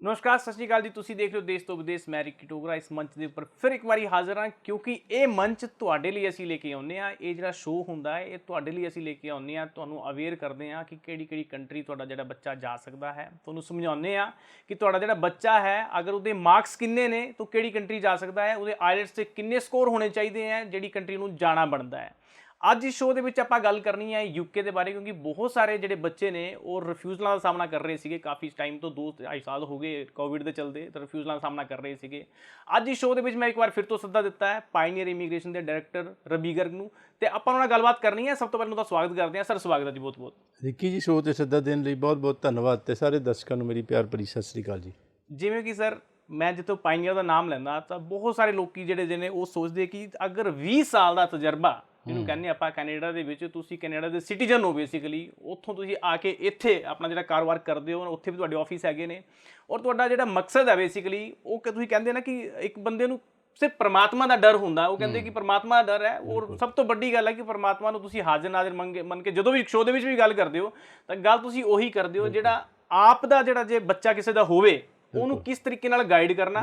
नमस्कार सत श्री अकाल जी। तुसीं देख रहे हो देश तो विदेश। मैं रिकी टोगरा इस मंच के उपर फिर एक बारी हाज़र हाँ, क्योंकि ये मंच तुहाडे लई असीं लेके आउंदे आ। ये जिहड़ा शो हुंदा है ये तुहाडे लई असीं लेके आउंदे आ, तुहानूं अवेयर करदे आ कि किहड़ी-किहड़ी कंट्री तुहाडा जिहड़ा बच्चा जा सकदा है। तुहानूं समझाउने आ कि तुहाडा जिहड़ा बच्चा है अगर उहदे मार्क्स किन्ने ने तो किहड़ी कंट्री जा सकदा है, उहदे आईएलटीएस ते किन्ने स्कोर होने चाहीदे हैं जिहड़ी कंट्री नूं जाना बनदा है। ਅੱਜ इस शो ਦੇ ਵਿੱਚ ਆਪਾਂ ਗੱਲ ਕਰਨੀ ਹੈ यूके ਦੇ ਬਾਰੇ, ਕਿਉਂਕਿ ਬਹੁਤ ਸਾਰੇ ਜਿਹੜੇ ਬੱਚੇ ਨੇ ਉਹ ਰਿਫਿਊਜ਼ਲਾਂ ਦਾ ਸਾਹਮਣਾ ਕਰ ਰਹੇ ਸੀਗੇ। ਕਾਫੀ ਟਾਈਮ ਤੋਂ 2-2.5 ਸਾਲ ਹੋ ਗਏ ਕੋਵਿਡ ਦੇ ਚਲਦੇ ਤਾਂ ਰਿਫਿਊਜ਼ਲਾਂ ਦਾ ਸਾਹਮਣਾ ਕਰ ਰਹੇ ਸੀਗੇ। ਅੱਜ ਇਸ ਸ਼ੋ ਦੇ ਵਿੱਚ ਮੈਂ ਇੱਕ ਵਾਰ ਫਿਰ ਤੋਂ ਸੱਦਾ ਦਿੱਤਾ ਹੈ ਪਾਇਨੀਅਰ ਇਮੀਗ੍ਰੇਸ਼ਨ ਦੇ ਡਾਇਰੈਕਟਰ ਰਵੀ ਗਰਗ ਨੂੰ, ਤੇ ਆਪਾਂ ਉਹਨਾਂ ਨਾਲ ਗੱਲਬਾਤ ਕਰਨੀ ਹੈ। ਸਭ ਤੋਂ ਪਹਿਲਾਂ ਉਹਦਾ ਸਵਾਗਤ ਕਰਦੇ ਹਾਂ। ਸਰ ਸਵਾਗਤ ਹੈ ਜੀ ਬਹੁਤ ਬਹੁਤ। ਰਿੱਕੀ ਜੀ, ਸ਼ੋ ਤੇ ਸੱਦਾ ਦੇਣ ਲਈ ਬਹੁਤ ਬਹੁਤ ਧੰਨਵਾਦ ਤੇ ਸਾਰੇ ਦਰਸ਼ਕਾਂ ਨੂੰ ਮੇਰੀ ਪਿਆਰ ਭਰੀ ਸਤਿ ਸ੍ਰੀ ਅਕਾਲ ਜੀ। ਜਿਵੇਂ ਕਿ ਸਰ ਮੈਂ ਜਿੱਥੋਂ ਪਾਇਨੀਅਰ ਦਾ ਨਾਮ ਲੈਂਦਾ ਤਾਂ ਬਹੁਤ ਸਾਰੇ ਲੋਕੀ ਜਿਹੜੇ ਨੇ ਉਹ ਸੋਚਦੇ ਕਿ ਅਗਰ 20 ਸਾਲ ਦਾ ਤਜਰਬਾ ਜਿਹਨੂੰ ਕਹਿੰਦੇ ਆਪਾਂ ਕੈਨੇਡਾ ਦੇ ਵਿੱਚ, ਤੁਸੀਂ ਕੈਨੇਡਾ ਦੇ ਸਿਟੀਜ਼ਨ ਹੋ ਬੇਸਿਕਲੀ, ਉੱਥੋਂ ਤੁਸੀਂ ਆ ਕੇ ਇੱਥੇ ਆਪਣਾ ਜਿਹੜਾ ਕਾਰੋਬਾਰ ਕਰਦੇ ਹੋ, ਉੱਥੇ ਵੀ ਤੁਹਾਡੇ ਆਫਿਸ ਹੈਗੇ ਨੇ ਔਰ ਤੁਹਾਡਾ ਜਿਹੜਾ ਮਕਸਦ ਹੈ ਬੇਸਿਕਲੀ ਉਹ ਕਿ ਤੁਸੀਂ ਕਹਿੰਦੇ ਨਾ ਕਿ ਇੱਕ ਬੰਦੇ ਨੂੰ ਸਿਰਫ ਪਰਮਾਤਮਾ ਦਾ ਡਰ ਹੁੰਦਾ। ਉਹ ਕਹਿੰਦੇ ਕਿ ਪਰਮਾਤਮਾ ਦਾ ਡਰ ਹੈ ਔਰ ਸਭ ਤੋਂ ਵੱਡੀ ਗੱਲ ਹੈ ਕਿ ਪਰਮਾਤਮਾ ਨੂੰ ਤੁਸੀਂ ਹਾਜ਼ਰ ਨਾਜ਼ਰ ਮੰਨ ਕੇ ਜਦੋਂ ਵੀ ਸ਼ੋਅ ਦੇ ਵਿੱਚ ਵੀ ਗੱਲ ਕਰਦੇ ਹੋ ਤਾਂ ਗੱਲ ਤੁਸੀਂ ਉਹੀ ਕਰਦੇ ਹੋ ਜਿਹੜਾ ਆਪ ਦਾ ਜਿਹੜਾ ਜੇ ਬੱਚਾ ਕਿਸੇ ਦਾ ਹੋਵੇ ਉਹਨੂੰ ਕਿਸ ਤਰੀਕੇ ਨਾਲ ਗਾਈਡ ਕਰਨਾ।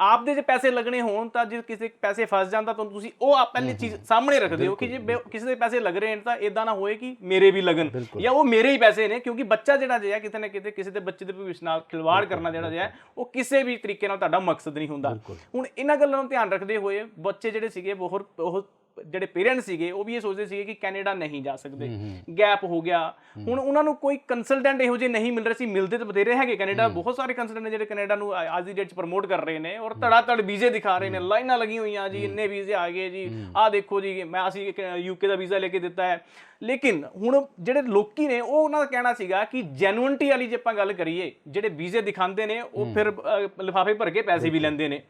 ਆਪ ਦੇ ਜੇ ਪੈਸੇ ਲੱਗਣੇ ਹੋਣ ਤਾਂ ਜੇ ਕਿਸੇ ਪੈਸੇ ਫਸ ਜਾਂਦਾ ਤਾਂ ਤੁਸੀਂ ਉਹ ਪਹਿਲੀ ਚੀਜ਼ ਸਾਹਮਣੇ ਰੱਖਦੇ ਹੋ ਕਿ ਜੇ ਕਿਸੇ ਦੇ ਪੈਸੇ ਲੱਗ ਰਹੇ ਨੇ ਤਾਂ ਇਦਾਂ ਨਾ ਹੋਏ ਕਿ ਮੇਰੇ ਵੀ ਲੱਗਣ ਜਾਂ ਉਹ ਮੇਰੇ ਹੀ ਪੈਸੇ ਨੇ, ਕਿਉਂਕਿ ਬੱਚਾ ਜਿਹੜਾ ਜਿਹਾ ਕਿਤੇ ਨਾ ਕਿਤੇ ਕਿਸੇ ਦੇ ਬੱਚੇ ਦੇ ਭਵਿੱਖ ਨਾਲ ਖਿਲਵਾੜ ਕਰਨਾ ਜਿਹੜਾ ਜਿਹਾ ਉਹ ਕਿਸੇ ਵੀ ਤਰੀਕੇ ਨਾਲ ਤੁਹਾਡਾ ਮਕਸਦ ਨਹੀਂ ਹੁੰਦਾ। ਹੁਣ ਇਹਨਾਂ ਗੱਲਾਂ ਨੂੰ ਧਿਆਨ ਰੱਖਦੇ ਹੋਏ ਬੱਚੇ ਜਿਹੜੇ ਸੀਗੇ ਬਹੁਤ ਜਿਹੜੇ ਪੇਰੈਂਟਸ ਸੀਗੇ ਉਹ ਵੀ ਇਹ ਸੋਚਦੇ ਸੀਗੇ ਕਿ ਕੈਨੇਡਾ ਨਹੀਂ ਜਾ ਸਕਦੇ, ਗੈਪ ਹੋ ਗਿਆ। ਹੁਣ ਉਹਨਾਂ ਨੂੰ ਕੋਈ ਕੰਸਲਟੈਂਟ ਇਹੋ ਜਿਹੇ ਨਹੀਂ ਮਿਲ ਰਹੇ ਸੀ। ਮਿਲਦੇ ਤਾਂ ਬਥੇਰੇ ਹੈਗੇ ਕੈਨੇਡਾ, ਬਹੁਤ ਸਾਰੇ ਕੰਸਲਟੈਂਟ ਜਿਹੜੇ ਕੈਨੇਡਾ ਨੂੰ ਅੱਜ ਦੀ ਡੇਟ 'ਚ ਪ੍ਰਮੋਟ ਕਰ ਰਹੇ ਨੇ ਔਰ ਧੜਾ ਵੀਜ਼ੇ ਦਿਖਾ ਰਹੇ ਨੇ, ਲਾਈਨਾਂ ਲੱਗੀਆਂ ਹੋਈਆਂ ਜੀ, ਇੰਨੇ ਵੀਜ਼ੇ ਆ ਗਏ ਜੀ, ਆਹ ਦੇਖੋ ਜੀ ਅਸੀਂ ਯੂਕੇ ਦਾ ਵੀਜ਼ਾ ਲੈ ਕੇ ਦਿੱਤਾ ਹੈ। ਲੇਕਿਨ ਹੁਣ ਜਿਹੜੇ ਲੋਕੀ ਨੇ ਉਹ ਉਹਨਾਂ ਦਾ ਕਹਿਣਾ ਸੀਗਾ ਕਿ ਜੈਨੂਇਨਟੀ ਵਾਲੀ ਜੇ ਆਪਾਂ ਗੱਲ ਕਰੀਏ, ਜਿਹੜੇ ਵੀਜ਼ੇ ਦਿਖਾਉਂਦੇ ਨੇ ਉਹ ਫਿਰ ਲਿਫਾਫੇ ਭਰ ਕੇ ਪੈਸੇ ਵੀ ਲੈਂਦੇ ਨੇ।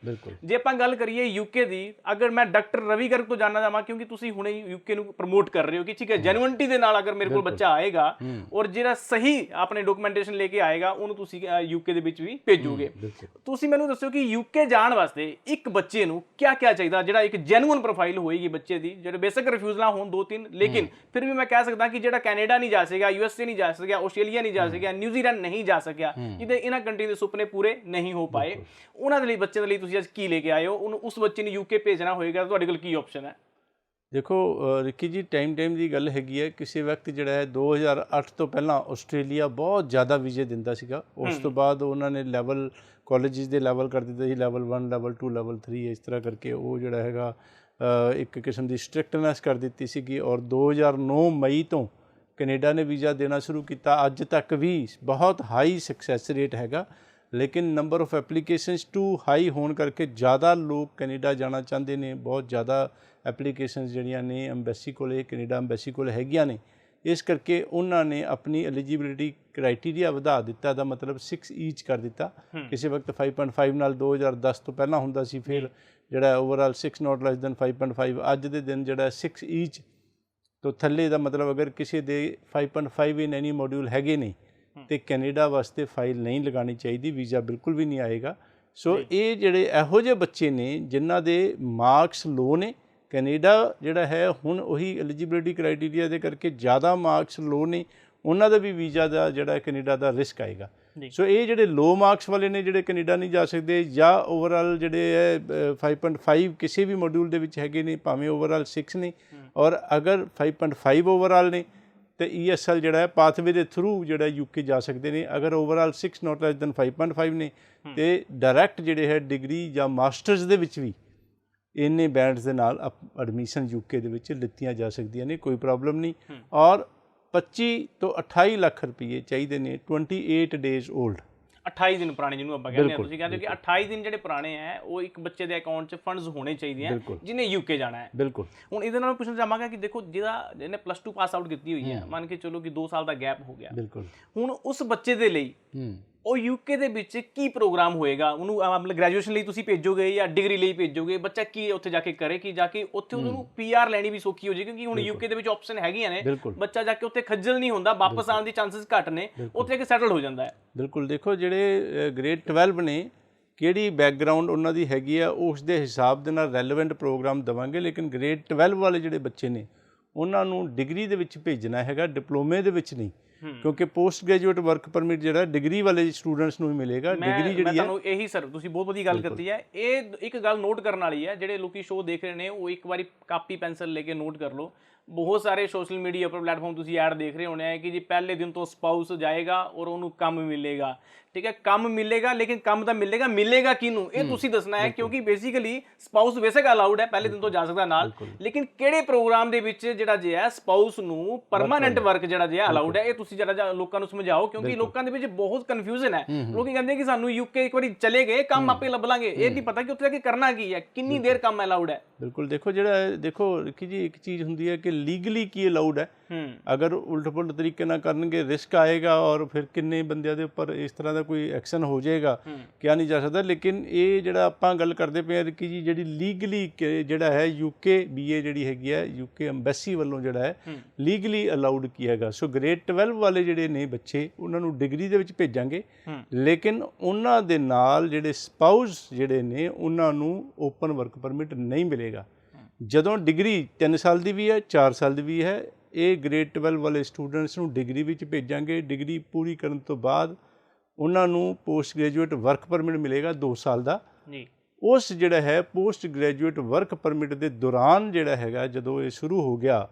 ਜੇ ਆਪਾਂ ਗੱਲ ਕਰੀਏ ਯੂਕੇ ਦੀ, ਅਗਰ ਮੈਂ ਡਾਕਟਰ ਰਵੀ ਗਰਗ ਤੋਂ ਜਾਣਨਾ ਚਾਹਾਂ, ਕਿਉਂਕਿ ਤੁਸੀਂ ਹੁਣੇ ਯੂਕੇ ਨੂੰ ਪ੍ਰਮੋਟ ਕਰ ਰਹੇ ਹੋ ਕਿ ਠੀਕ ਹੈ ਜੈਨੂਇਨਟੀ ਦੇ ਨਾਲ ਅਗਰ ਮੇਰੇ ਕੋਲ ਬੱਚਾ ਆਏਗਾ ਔਰ ਜਿਹੜਾ ਸਹੀ ਆਪਣੇ ਡਾਕੂਮੈਂਟੇਸ਼ਨ ਲੈ ਕੇ ਆਏਗਾ ਉਹਨੂੰ ਤੁਸੀਂ ਯੂਕੇ ਦੇ ਵਿੱਚ ਵੀ ਭੇਜੋਗੇ। ਤੁਸੀਂ ਮੈਨੂੰ ਦੱਸੋ ਕਿ ਯੂਕੇ ਜਾਣ ਵਾਸਤੇ ਇੱਕ ਬੱਚੇ ਨੂੰ ਕਿਆ ਚਾਹੀਦਾ, ਜਿਹੜਾ ਇੱਕ ਜੈਨੂਇਨ ਪ੍ਰੋਫਾਈਲ ਹੋਏਗੀ ਬੱਚੇ ਦੀ, ਜਿਹੜੇ ਬੇਸਿਕ ਰਿਫਿਊਜ਼ਲਾਂ ਹੋਣ 2-3, ਲੇਕਿਨ ਫਿਰ ਵੀ ਮੈਂ ਕਹਿ ਸਕਦਾ ਕਿ ਜਿਹੜਾ ਕੈਨੇਡਾ ਨਹੀਂ ਜਾ ਸਕਿਆ, USA ਨਹੀਂ ਜਾ ਸਕਿਆ, ਆਸਟ੍ਰੇਲੀਆ ਨਹੀਂ ਜਾ ਸਕਿਆ, ਨਿਊਜ਼ੀਲੈਂਡ ਨਹੀਂ ਜਾ ਸਕਿਆ, ਜਿਹਦੇ ਇਹਨਾਂ ਕੰਟਰੀ ਦੇ ਸੁਪਨੇ ਪੂਰੇ ਨਹੀਂ ਹੋ ਪਾਏ, ਉਹਨਾਂ ਦੇ ਲਈ ਬੱਚੇ ਦੇ ਲਈ ਤੁਸੀਂ ਅੱਜ ਕੀ ਲੈ ਕੇ ਆਏ ਹੋ? ਉਹਨੂੰ ਉਸ ਬੱਚੇ ਨੂੰ ਯੂਕੇ ਭੇਜਣਾ ਹੋਏਗਾ, ਤੁਹਾਡੇ ਕੋਲ ਕੀ ਆਪਸ਼ਨ ਹੈ? ਦੇਖੋ ਰਿੱਕੀ ਜੀ, ਟਾਈਮ ਦੀ ਗੱਲ ਹੈਗੀ ਹੈ। ਕਿਸੇ ਵਕਤ ਜਿਹੜਾ ਹੈ 2008 ਤੋਂ ਪਹਿਲਾਂ ਆਸਟ੍ਰੇਲੀਆ ਬਹੁਤ ਜ਼ਿਆਦਾ ਵੀਜ਼ੇ ਦਿੰਦਾ ਸੀਗਾ। ਉਸ ਤੋਂ ਬਾਅਦ ਉਹਨਾਂ ਨੇ ਲੈਵਲ ਕਾਲਜਿਸ ਦੇ ਲੈਵਲ ਕਰ ਦਿੱਤੇ ਸੀ, ਲੈਵਲ 1, ਲੈਵਲ 2, ਲੈਵਲ 3, ਇਸ ਤਰ੍ਹਾਂ ਕਰਕੇ ਉਹ ਜਿਹੜਾ ਹੈਗਾ ਇੱਕ ਕਿਸਮ ਦੀ ਸਟ੍ਰਿਕਟਨੈਸ ਕਰ ਦਿੱਤੀ ਸੀਗੀ। ਔਰ 2009 ਮਈ ਤੋਂ ਕੈਨੇਡਾ ਨੇ ਵੀਜ਼ਾ ਦੇਣਾ ਸ਼ੁਰੂ ਕੀਤਾ। ਅੱਜ ਤੱਕ ਵੀ ਬਹੁਤ ਹਾਈ ਸਕਸੈਸ ਰੇਟ ਹੈਗਾ, ਲੇਕਿਨ number of applications too high ਹੋਣ ਕਰਕੇ ਜ਼ਿਆਦਾ ਲੋਕ ਕੈਨੇਡਾ ਜਾਣਾ ਚਾਹੁੰਦੇ ਨੇ। ਬਹੁਤ ਜ਼ਿਆਦਾ ਐਪਲੀਕੇਸ਼ਨਸ ਜਿਹੜੀਆਂ ਨੇ ਐਮਬੈਸੀ ਕੋਲ, ਕੈਨੇਡਾ ਐਮਬੈਸੀ ਕੋਲ ਹੈਗੀਆਂ ਨੇ। ਇਸ ਕਰਕੇ ਉਹਨਾਂ ਨੇ ਆਪਣੀ ਐਲੀਜੀਬਿਲਿਟੀ ਕ੍ਰਾਈਟੀਰੀਆ ਵਧਾ ਦਿੱਤਾ, ਦਾ ਮਤਲਬ 6 ਈਚ ਕਰ ਦਿੱਤਾ। ਕਿਸੇ ਵਕਤ 5.5 ਨਾਲ 2010 ਤੋਂ ਪਹਿਲਾਂ ਹੁੰਦਾ ਸੀ, ਫਿਰ ਜਿਹੜਾ ਓਵਰਆਲ 6 ਨਾਟ ਲੈਸ ਦੈਨ 5.5। ਅੱਜ ਦੇ ਦਿਨ ਜਿਹੜਾ 6 ਈਚ ਤੋਂ ਥੱਲੇ ਦਾ ਮਤਲਬ ਅਗਰ ਕਿਸੇ ਦੇ 5.5 ਇਨ ਐਨੀ ਮੋਡਿਊਲ ਹੈਗੇ ਨੇ ਤੇ ਕੈਨੇਡਾ ਵਾਸਤੇ ਫਾਈਲ ਨਹੀਂ ਲਗਾਉਣੀ ਚਾਹੀਦੀ, ਵੀਜ਼ਾ ਬਿਲਕੁਲ ਵੀ ਨਹੀਂ ਆਏਗਾ। ਸੋ ਇਹ ਜਿਹੜੇ ਇਹੋ ਜਿਹੇ ਬੱਚੇ ਨੇ ਜਿਨ੍ਹਾਂ ਦੇ ਮਾਰਕਸ ਲੋ ਨੇ, ਕੈਨੇਡਾ ਜਿਹੜਾ ਹੈ ਹੁਣ ਉਹੀ ਐਲੀਜੀਬਿਲਿਟੀ ਕ੍ਰਾਈਟੀਰੀਆ ਦੇ ਕਰਕੇ ਜ਼ਿਆਦਾ ਮਾਰਕਸ ਲੋ ਨੇ, ਉਹਨਾਂ ਦਾ ਵੀ ਵੀਜ਼ਾ ਦਾ ਜਿਹੜਾ ਕੈਨੇਡਾ ਦਾ ਰਿਸਕ ਆਏਗਾ। ਸੋ ਇਹ ਜਿਹੜੇ ਲੋ ਮਾਰਕਸ ਵਾਲੇ ਨੇ ਜਿਹੜੇ ਕੈਨੇਡਾ ਨਹੀਂ ਜਾ ਸਕਦੇ, ਜਾਂ ਓਵਰਆਲ ਜਿਹੜੇ ਹੈ 5.5 ਕਿਸੇ ਵੀ ਮੋਡਿਊਲ ਦੇ ਵਿੱਚ ਹੈਗੇ ਨੇ, ਭਾਵੇਂ ਓਵਰਆਲ 6 ਨੇ, ਔਰ ਅਗਰ 5.5 ਓਵਰਆਲ ਨੇ ਤੇ ESL ਜਿਹੜਾ ਹੈ ਪਾਥਵੇ ਦੇ ਥਰੂ ਜਿਹੜਾ ਯੂਕੇ ਜਾ ਸਕਦੇ ਨੇ। ਅਗਰ ਓਵਰਆਲ 6 ਨਾਟ ਲੈਸ ਦੈਨ 5.5 ਨੇ ਤੇ ਡਾਇਰੈਕਟ ਜਿਹੜੇ ਹੈ ਡਿਗਰੀ ਜਾਂ ਮਾਸਟਰਸ ਦੇ ਵਿੱਚ ਵੀ ਇੰਨੇ ਬੈਂਡਸ ਦੇ ਨਾਲ ਐਡਮਿਸ਼ਨ ਯੂਕੇ ਦੇ ਵਿੱਚ ਲਿੱਤੀਆਂ ਜਾ ਸਕਦੀਆਂ ਨੇ, ਕੋਈ ਪ੍ਰੋਬਲਮ ਨਹੀਂ। ਔਰ 25 ਤੋਂ 28 ਲੱਖ ਰੁਪਏ ਚਾਹੀਦੇ ਨੇ 28 ਡੇਜ਼ ਓਲਡ, 28 ਦਿਨ ਪੁਰਾਣੇ ਜਿਹਨੂੰ ਆਪਾਂ ਕਹਿੰਦੇ ਹਾਂ। ਤੁਸੀਂ ਕਹਿੰਦੇ ਹੋ ਕਿ 28 ਦਿਨ ਜਿਹੜੇ ਪੁਰਾਣੇ ਹੈ ਉਹ ਇੱਕ ਬੱਚੇ ਦੇ ਅਕਾਊਂਟ 'ਚ ਫੰਡਸ ਹੋਣੇ ਚਾਹੀਦੇ ਆ ਜਿਹਨੇ ਯੂਕੇ ਜਾਣਾ ਹੈ। ਬਿਲਕੁਲ। ਹੁਣ ਇਹਦੇ ਨਾਲ ਪੁੱਛਣਾ ਚਾਹਾਂਗਾ ਕਿ ਦੇਖੋ ਜਿਹਨੇ +2 ਪਾਸ ਆਊਟ ਕੀਤੀ ਹੋਈ ਹੈ, ਮੰਨ ਕੇ ਚਲੋ ਕਿ 2 ਸਾਲ ਦਾ ਗੈਪ ਹੋ ਗਿਆ, ਬਿਲਕੁਲ, ਹੁਣ ਉਸ ਬੱਚੇ ਦੇ ਲਈ ਉਹ ਯੂਕੇ ਦੇ ਵਿੱਚ ਕੀ ਪ੍ਰੋਗਰਾਮ ਹੋਏਗਾ? ਉਹਨੂੰ ਮਤਲਬ ਗ੍ਰੈਜੂਏਸ਼ਨ ਲਈ ਤੁਸੀਂ ਭੇਜੋਗੇ ਜਾਂ ਡਿਗਰੀ ਲਈ ਭੇਜੋਗੇ? ਬੱਚਾ ਕੀ ਉੱਥੇ ਜਾ ਕੇ ਕਰੇ, ਕਿ ਜਾ ਕੇ ਉੱਥੇ ਉਹਨੂੰ PR ਲੈਣੀ ਵੀ ਸੌਖੀ ਹੋ ਜਾਏ, ਕਿਉਂਕਿ ਹੁਣ ਯੂਕੇ ਦੇ ਵਿੱਚ ਆਪਸ਼ਨ ਹੈਗੀਆਂ ਨੇ। ਬੱਚਾ ਜਾ ਕੇ ਉੱਥੇ ਖੱਜਲ ਨਹੀਂ ਹੁੰਦਾ, ਵਾਪਸ ਆਉਣ ਦੀ ਚਾਂਸਸ ਘੱਟ ਨੇ, ਉੱਥੇ ਕਿ ਸੈਟਲ ਹੋ ਜਾਂਦਾ ਹੈ। ਬਿਲਕੁਲ। ਦੇਖੋ ਜਿਹੜੇ ਗ੍ਰੇਡ 12 ਨੇ, ਕਿਹੜੀ ਬੈਕਗਰਾਊਂਡ ਉਹਨਾਂ ਦੀ ਹੈਗੀ ਆ, ਉਸ ਦੇ ਹਿਸਾਬ ਦੇ ਨਾਲ ਰੈਲੇਵੈਂਟ ਪ੍ਰੋਗਰਾਮ ਦੇਵਾਂਗੇ। ਲੇਕਿਨ ਗ੍ਰੇਡ 12 ਵਾਲੇ ਜਿਹੜੇ ਬੱਚੇ ਨੇ ਉਹਨਾਂ ਨੂੰ ਡਿਗਰੀ ਦੇ ਵਿੱਚ ਭੇਜਣਾ ਹੈਗਾ, ਡਿਪਲੋਮੇ ਦੇ ਵਿੱਚ ਨਹੀਂ। ਕਿਉਂਕਿ ਪੋਸਟ ਗ੍ਰੈਜੂਏਟ ਵਰਕ ਪਰਮਿਟ ਜਿਹੜਾ ਡਿਗਰੀ ਵਾਲੇ ਸਟੂਡੈਂਟਸ ਨੂੰ ਹੀ ਮਿਲੇਗਾ। ਡਿਗਰੀ ਜਿਹੜੀ ਹੈ ਤੁਹਾਨੂੰ ਇਹੀ ਸਰ ਤੁਸੀਂ ਬਹੁਤ ਵਧੀਆ ਗੱਲ ਕੀਤੀ ਹੈ। ਇਹ ਇੱਕ ਗੱਲ ਨੋਟ ਕਰਨ ਵਾਲੀ ਹੈ, ਜਿਹੜੇ ਲੋਕੀ ਸ਼ੋਅ ਦੇਖ ਰਹੇ ਨੇ ਉਹ ਇੱਕ ਵਾਰੀ ਕਾਪੀ ਪੈਨਸਲ ਲੈ ਕੇ ਨੋਟ ਕਰ ਲਓ। ਬਹੁਤ ਸਾਰੇ ਸੋਸ਼ਲ ਮੀਡੀਆ ਪਰ ਪਲੇਟਫਾਰਮ ਤੁਸੀਂ ਐਡ ਦੇਖ ਰਹੇ ਹੋਣੇ ਆ ਕਿ ਜੀ ਪਹਿਲੇ ਦਿਨ ਤੋਂ ਸਪਾਊਸ ਜਾਏਗਾ ਔਰ ਉਹਨੂੰ ਕੰਮ ਮਿਲੇਗਾ। ਠੀਕ ਹੈ, ਕੰਮ ਮਿਲੇਗਾ, ਲੇਕਿਨ ਕੰਮ ਤਾਂ ਮਿਲੇਗਾ ਕਿਹਨੂੰ ਇਹ ਤੁਸੀਂ ਦੱਸਣਾ ਹੈ, ਕਿਉਂਕਿ ਬੇਸਿਕਲੀ ਸਪਾਊਸ ਬੇਸਿਕ ਅਲਾਉਡ ਹੈ, ਪਹਿਲੇ ਦਿਨ ਤੋਂ ਜਾ ਸਕਦਾ ਨਾਲ, ਲੇਕਿਨ ਕਿਹੜੇ ਪ੍ਰੋਗਰਾਮ ਦੇ ਵਿੱਚ ਜਿਹੜਾ ਜੇ ਹੈ ਸਪਾਊਸ ਨੂੰ ਪਰਮਾਨੈਂਟ ਵਰਕ ਜਿਹੜਾ ਜੇ ਅਲਾਉਡ ਹੈ, ਇਹ ਤੁਸੀਂ ਜਿਹੜਾ ਲੋਕਾਂ ਨੂੰ ਸਮਝਾਓ, ਕਿਉਂਕਿ ਲੋਕਾਂ ਦੇ ਵਿੱਚ ਬਹੁਤ ਕਨਫਿਊਜ਼ਨ ਹੈ। ਲੋਕੀ ਕਹਿੰਦੇ ਕਿ ਸਾਨੂੰ ਯੂਕੇ ਇੱਕ ਵਾਰੀ ਚਲੇ ਗਏ ਕੰਮ ਆਪੇ ਲੱਭ ਲਾਂਗੇ, ਇਹ ਨਹੀਂ ਪਤਾ ਕਿ ਉੱਥੇ ਜਾ ਕੇ ਕਰਨਾ ਕੀ ਹੈ, ਕਿੰਨੀ ਦੇਰ ਕੰਮ ਅਲਾਉਡ ਹੈ। ਬਿਲਕੁਲ, ਦੇਖੋ ਜਿਹੜਾ ਦੇਖੋ ਰਿਕੀ ਜੀ ਇੱਕ ਚੀਜ਼ ਹੁੰਦੀ ਹੈ ਕਿ ਲੀਗਲੀ ਕੀ ਅਲਾਉਡ ਹੈ। ਅਗਰ ਉਲਟ ਪੁਲਟ ਤਰੀਕੇ ਨਾਲ ਕਰਨਗੇ ਰਿਸਕ ਆਏਗਾ ਔਰ ਫਿਰ ਕਿੰਨੇ ਬੰਦਿਆਂ ਦੇ ਉੱਪਰ ਇਸ ਤਰ੍ਹਾਂ ਦਾ ਕੋਈ ਐਕਸ਼ਨ ਹੋ ਜਾਏਗਾ, ਕਿਹਾ ਨਹੀਂ ਜਾ ਸਕਦਾ। ਲੇਕਿਨ ਇਹ ਜਿਹੜਾ ਆਪਾਂ ਗੱਲ ਕਰਦੇ ਪਏ ਹਾਂ ਰਿਕੀ ਜੀ, ਜਿਹੜੀ ਲੀਗਲੀ ਜਿਹੜਾ ਹੈ ਯੂਕੇ BA ਜਿਹੜੀ ਹੈਗੀ ਹੈ ਯੂਕੇ ਐਮਬੈਸੀ ਵੱਲੋਂ ਜਿਹੜਾ ਹੈ ਲੀਗਲੀ ਅਲਾਉਡ ਕੀ ਹੈਗਾ। ਸੋ ਗ੍ਰੇਡ 12 ਵਾਲੇ ਜਿਹੜੇ ਨੇ ਬੱਚੇ ਉਹਨਾਂ ਨੂੰ ਡਿਗਰੀ ਦੇ ਵਿੱਚ ਭੇਜਾਂਗੇ, ਲੇਕਿਨ ਉਹਨਾਂ ਦੇ ਨਾਲ ਜਿਹੜੇ ਸਪਾਊਸ ਜਿਹੜੇ ਨੇ ਉਹਨਾਂ ਨੂੰ ਓਪਨ ਵਰਕ ਪਰਮਿਟ ਨਹੀਂ ਮਿਲੇਗਾ। ਜਦੋਂ ਡਿਗਰੀ 3 ਸਾਲ ਦੀ ਵੀ ਹੈ 4 ਸਾਲ ਦੀ ਵੀ ਹੈ, ਇਹ ਗ੍ਰੇਡ 12 ਵਾਲੇ ਸਟੂਡੈਂਟਸ ਨੂੰ ਡਿਗਰੀ ਵਿੱਚ ਭੇਜਾਂਗੇ। ਡਿਗਰੀ ਪੂਰੀ ਕਰਨ ਤੋਂ ਬਾਅਦ ਉਹਨਾਂ ਨੂੰ ਪੋਸਟ ਗ੍ਰੈਜੂਏਟ ਵਰਕ ਪਰਮਿਟ ਮਿਲੇਗਾ 2 ਸਾਲ ਦਾ ਜੀ। ਉਸ ਜਿਹੜਾ ਹੈ ਪੋਸਟ ਗ੍ਰੈਜੂਏਟ ਵਰਕ ਪਰਮਿਟ ਦੇ ਦੌਰਾਨ ਜਿਹੜਾ ਹੈਗਾ ਜਦੋਂ ਇਹ ਸ਼ੁਰੂ ਹੋ ਗਿਆ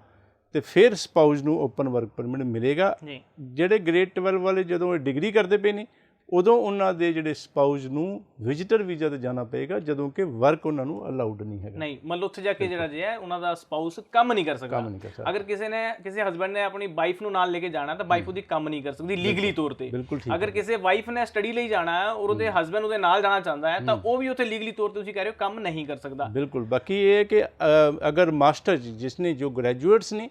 ਤੇ ਫਿਰ ਸਪਾਊਸ ਨੂੰ ਓਪਨ ਵਰਕ ਪਰਮਿਟ ਮਿਲੇਗਾ। ਜਿਹੜੇ ਗ੍ਰੇਡ 12 ਵਾਲੇ ਜਦੋਂ ਇਹ ਡਿਗਰੀ ਕਰਦੇ ਪਏ ਨੇ ਉਦੋਂ ਉਹਨਾਂ ਦੇ ਜਿਹੜੇ ਸਪਾਊਸ ਨੂੰ ਵਿਜ਼ਿਟਰ ਵੀਜ਼ਾ ਤੇ ਜਾਣਾ ਪਏਗਾ, ਜਦੋਂ ਕਿ ਵਰਕ ਉਹਨਾਂ ਨੂੰ ਅਲਾਉਡ ਨਹੀਂ ਹੈਗਾ। ਨਹੀਂ ਮਤਲਬ ਉੱਥੇ ਜਾ ਕੇ ਜਿਹੜਾ ਜੇ ਹੈ ਉਹਨਾਂ ਦਾ ਸਪਾਊਸ ਕੰਮ ਨਹੀਂ ਕਰ ਸਕਦਾ। ਅਗਰ ਕਿਸੇ ਹਸਬੈਂਡ ਨੇ ਆਪਣੀ ਵਾਈਫ ਨੂੰ ਨਾਲ ਲੈ ਕੇ ਜਾਣਾ ਤਾਂ ਵਾਈਫ ਉਹਦੀ ਕੰਮ ਨਹੀਂ ਕਰ ਸਕਦੀ ਲੀਗਲੀ ਤੌਰ ਤੇ। ਅਗਰ ਕਿਸੇ ਵਾਈਫ ਨੇ ਸਟੱਡੀ ਲਈ ਜਾਣਾ ਹੈ ਔਰ ਉਹਦੇ ਹਸਬੈਂਡ ਉਹਦੇ ਨਾਲ ਜਾਣਾ ਚਾਹੁੰਦਾ ਹੈ ਤਾਂ ਉਹ ਵੀ ਉੱਥੇ ਲੀਗਲੀ ਤੌਰ ਤੇ ਤੁਸੀਂ ਕਹਿ ਰਹੇ ਹੋ ਕੰਮ ਨਹੀਂ ਕਰ ਸਕਦਾ। ਬਿਲਕੁਲ। ਬਾਕੀ ਇਹ ਹੈ ਕਿ ਅਗਰ ਮਾਸਟਰ ਜਿਸਨੇ ਜੋ ਗ੍ਰੈਜੂਏਟਸ ਨੇ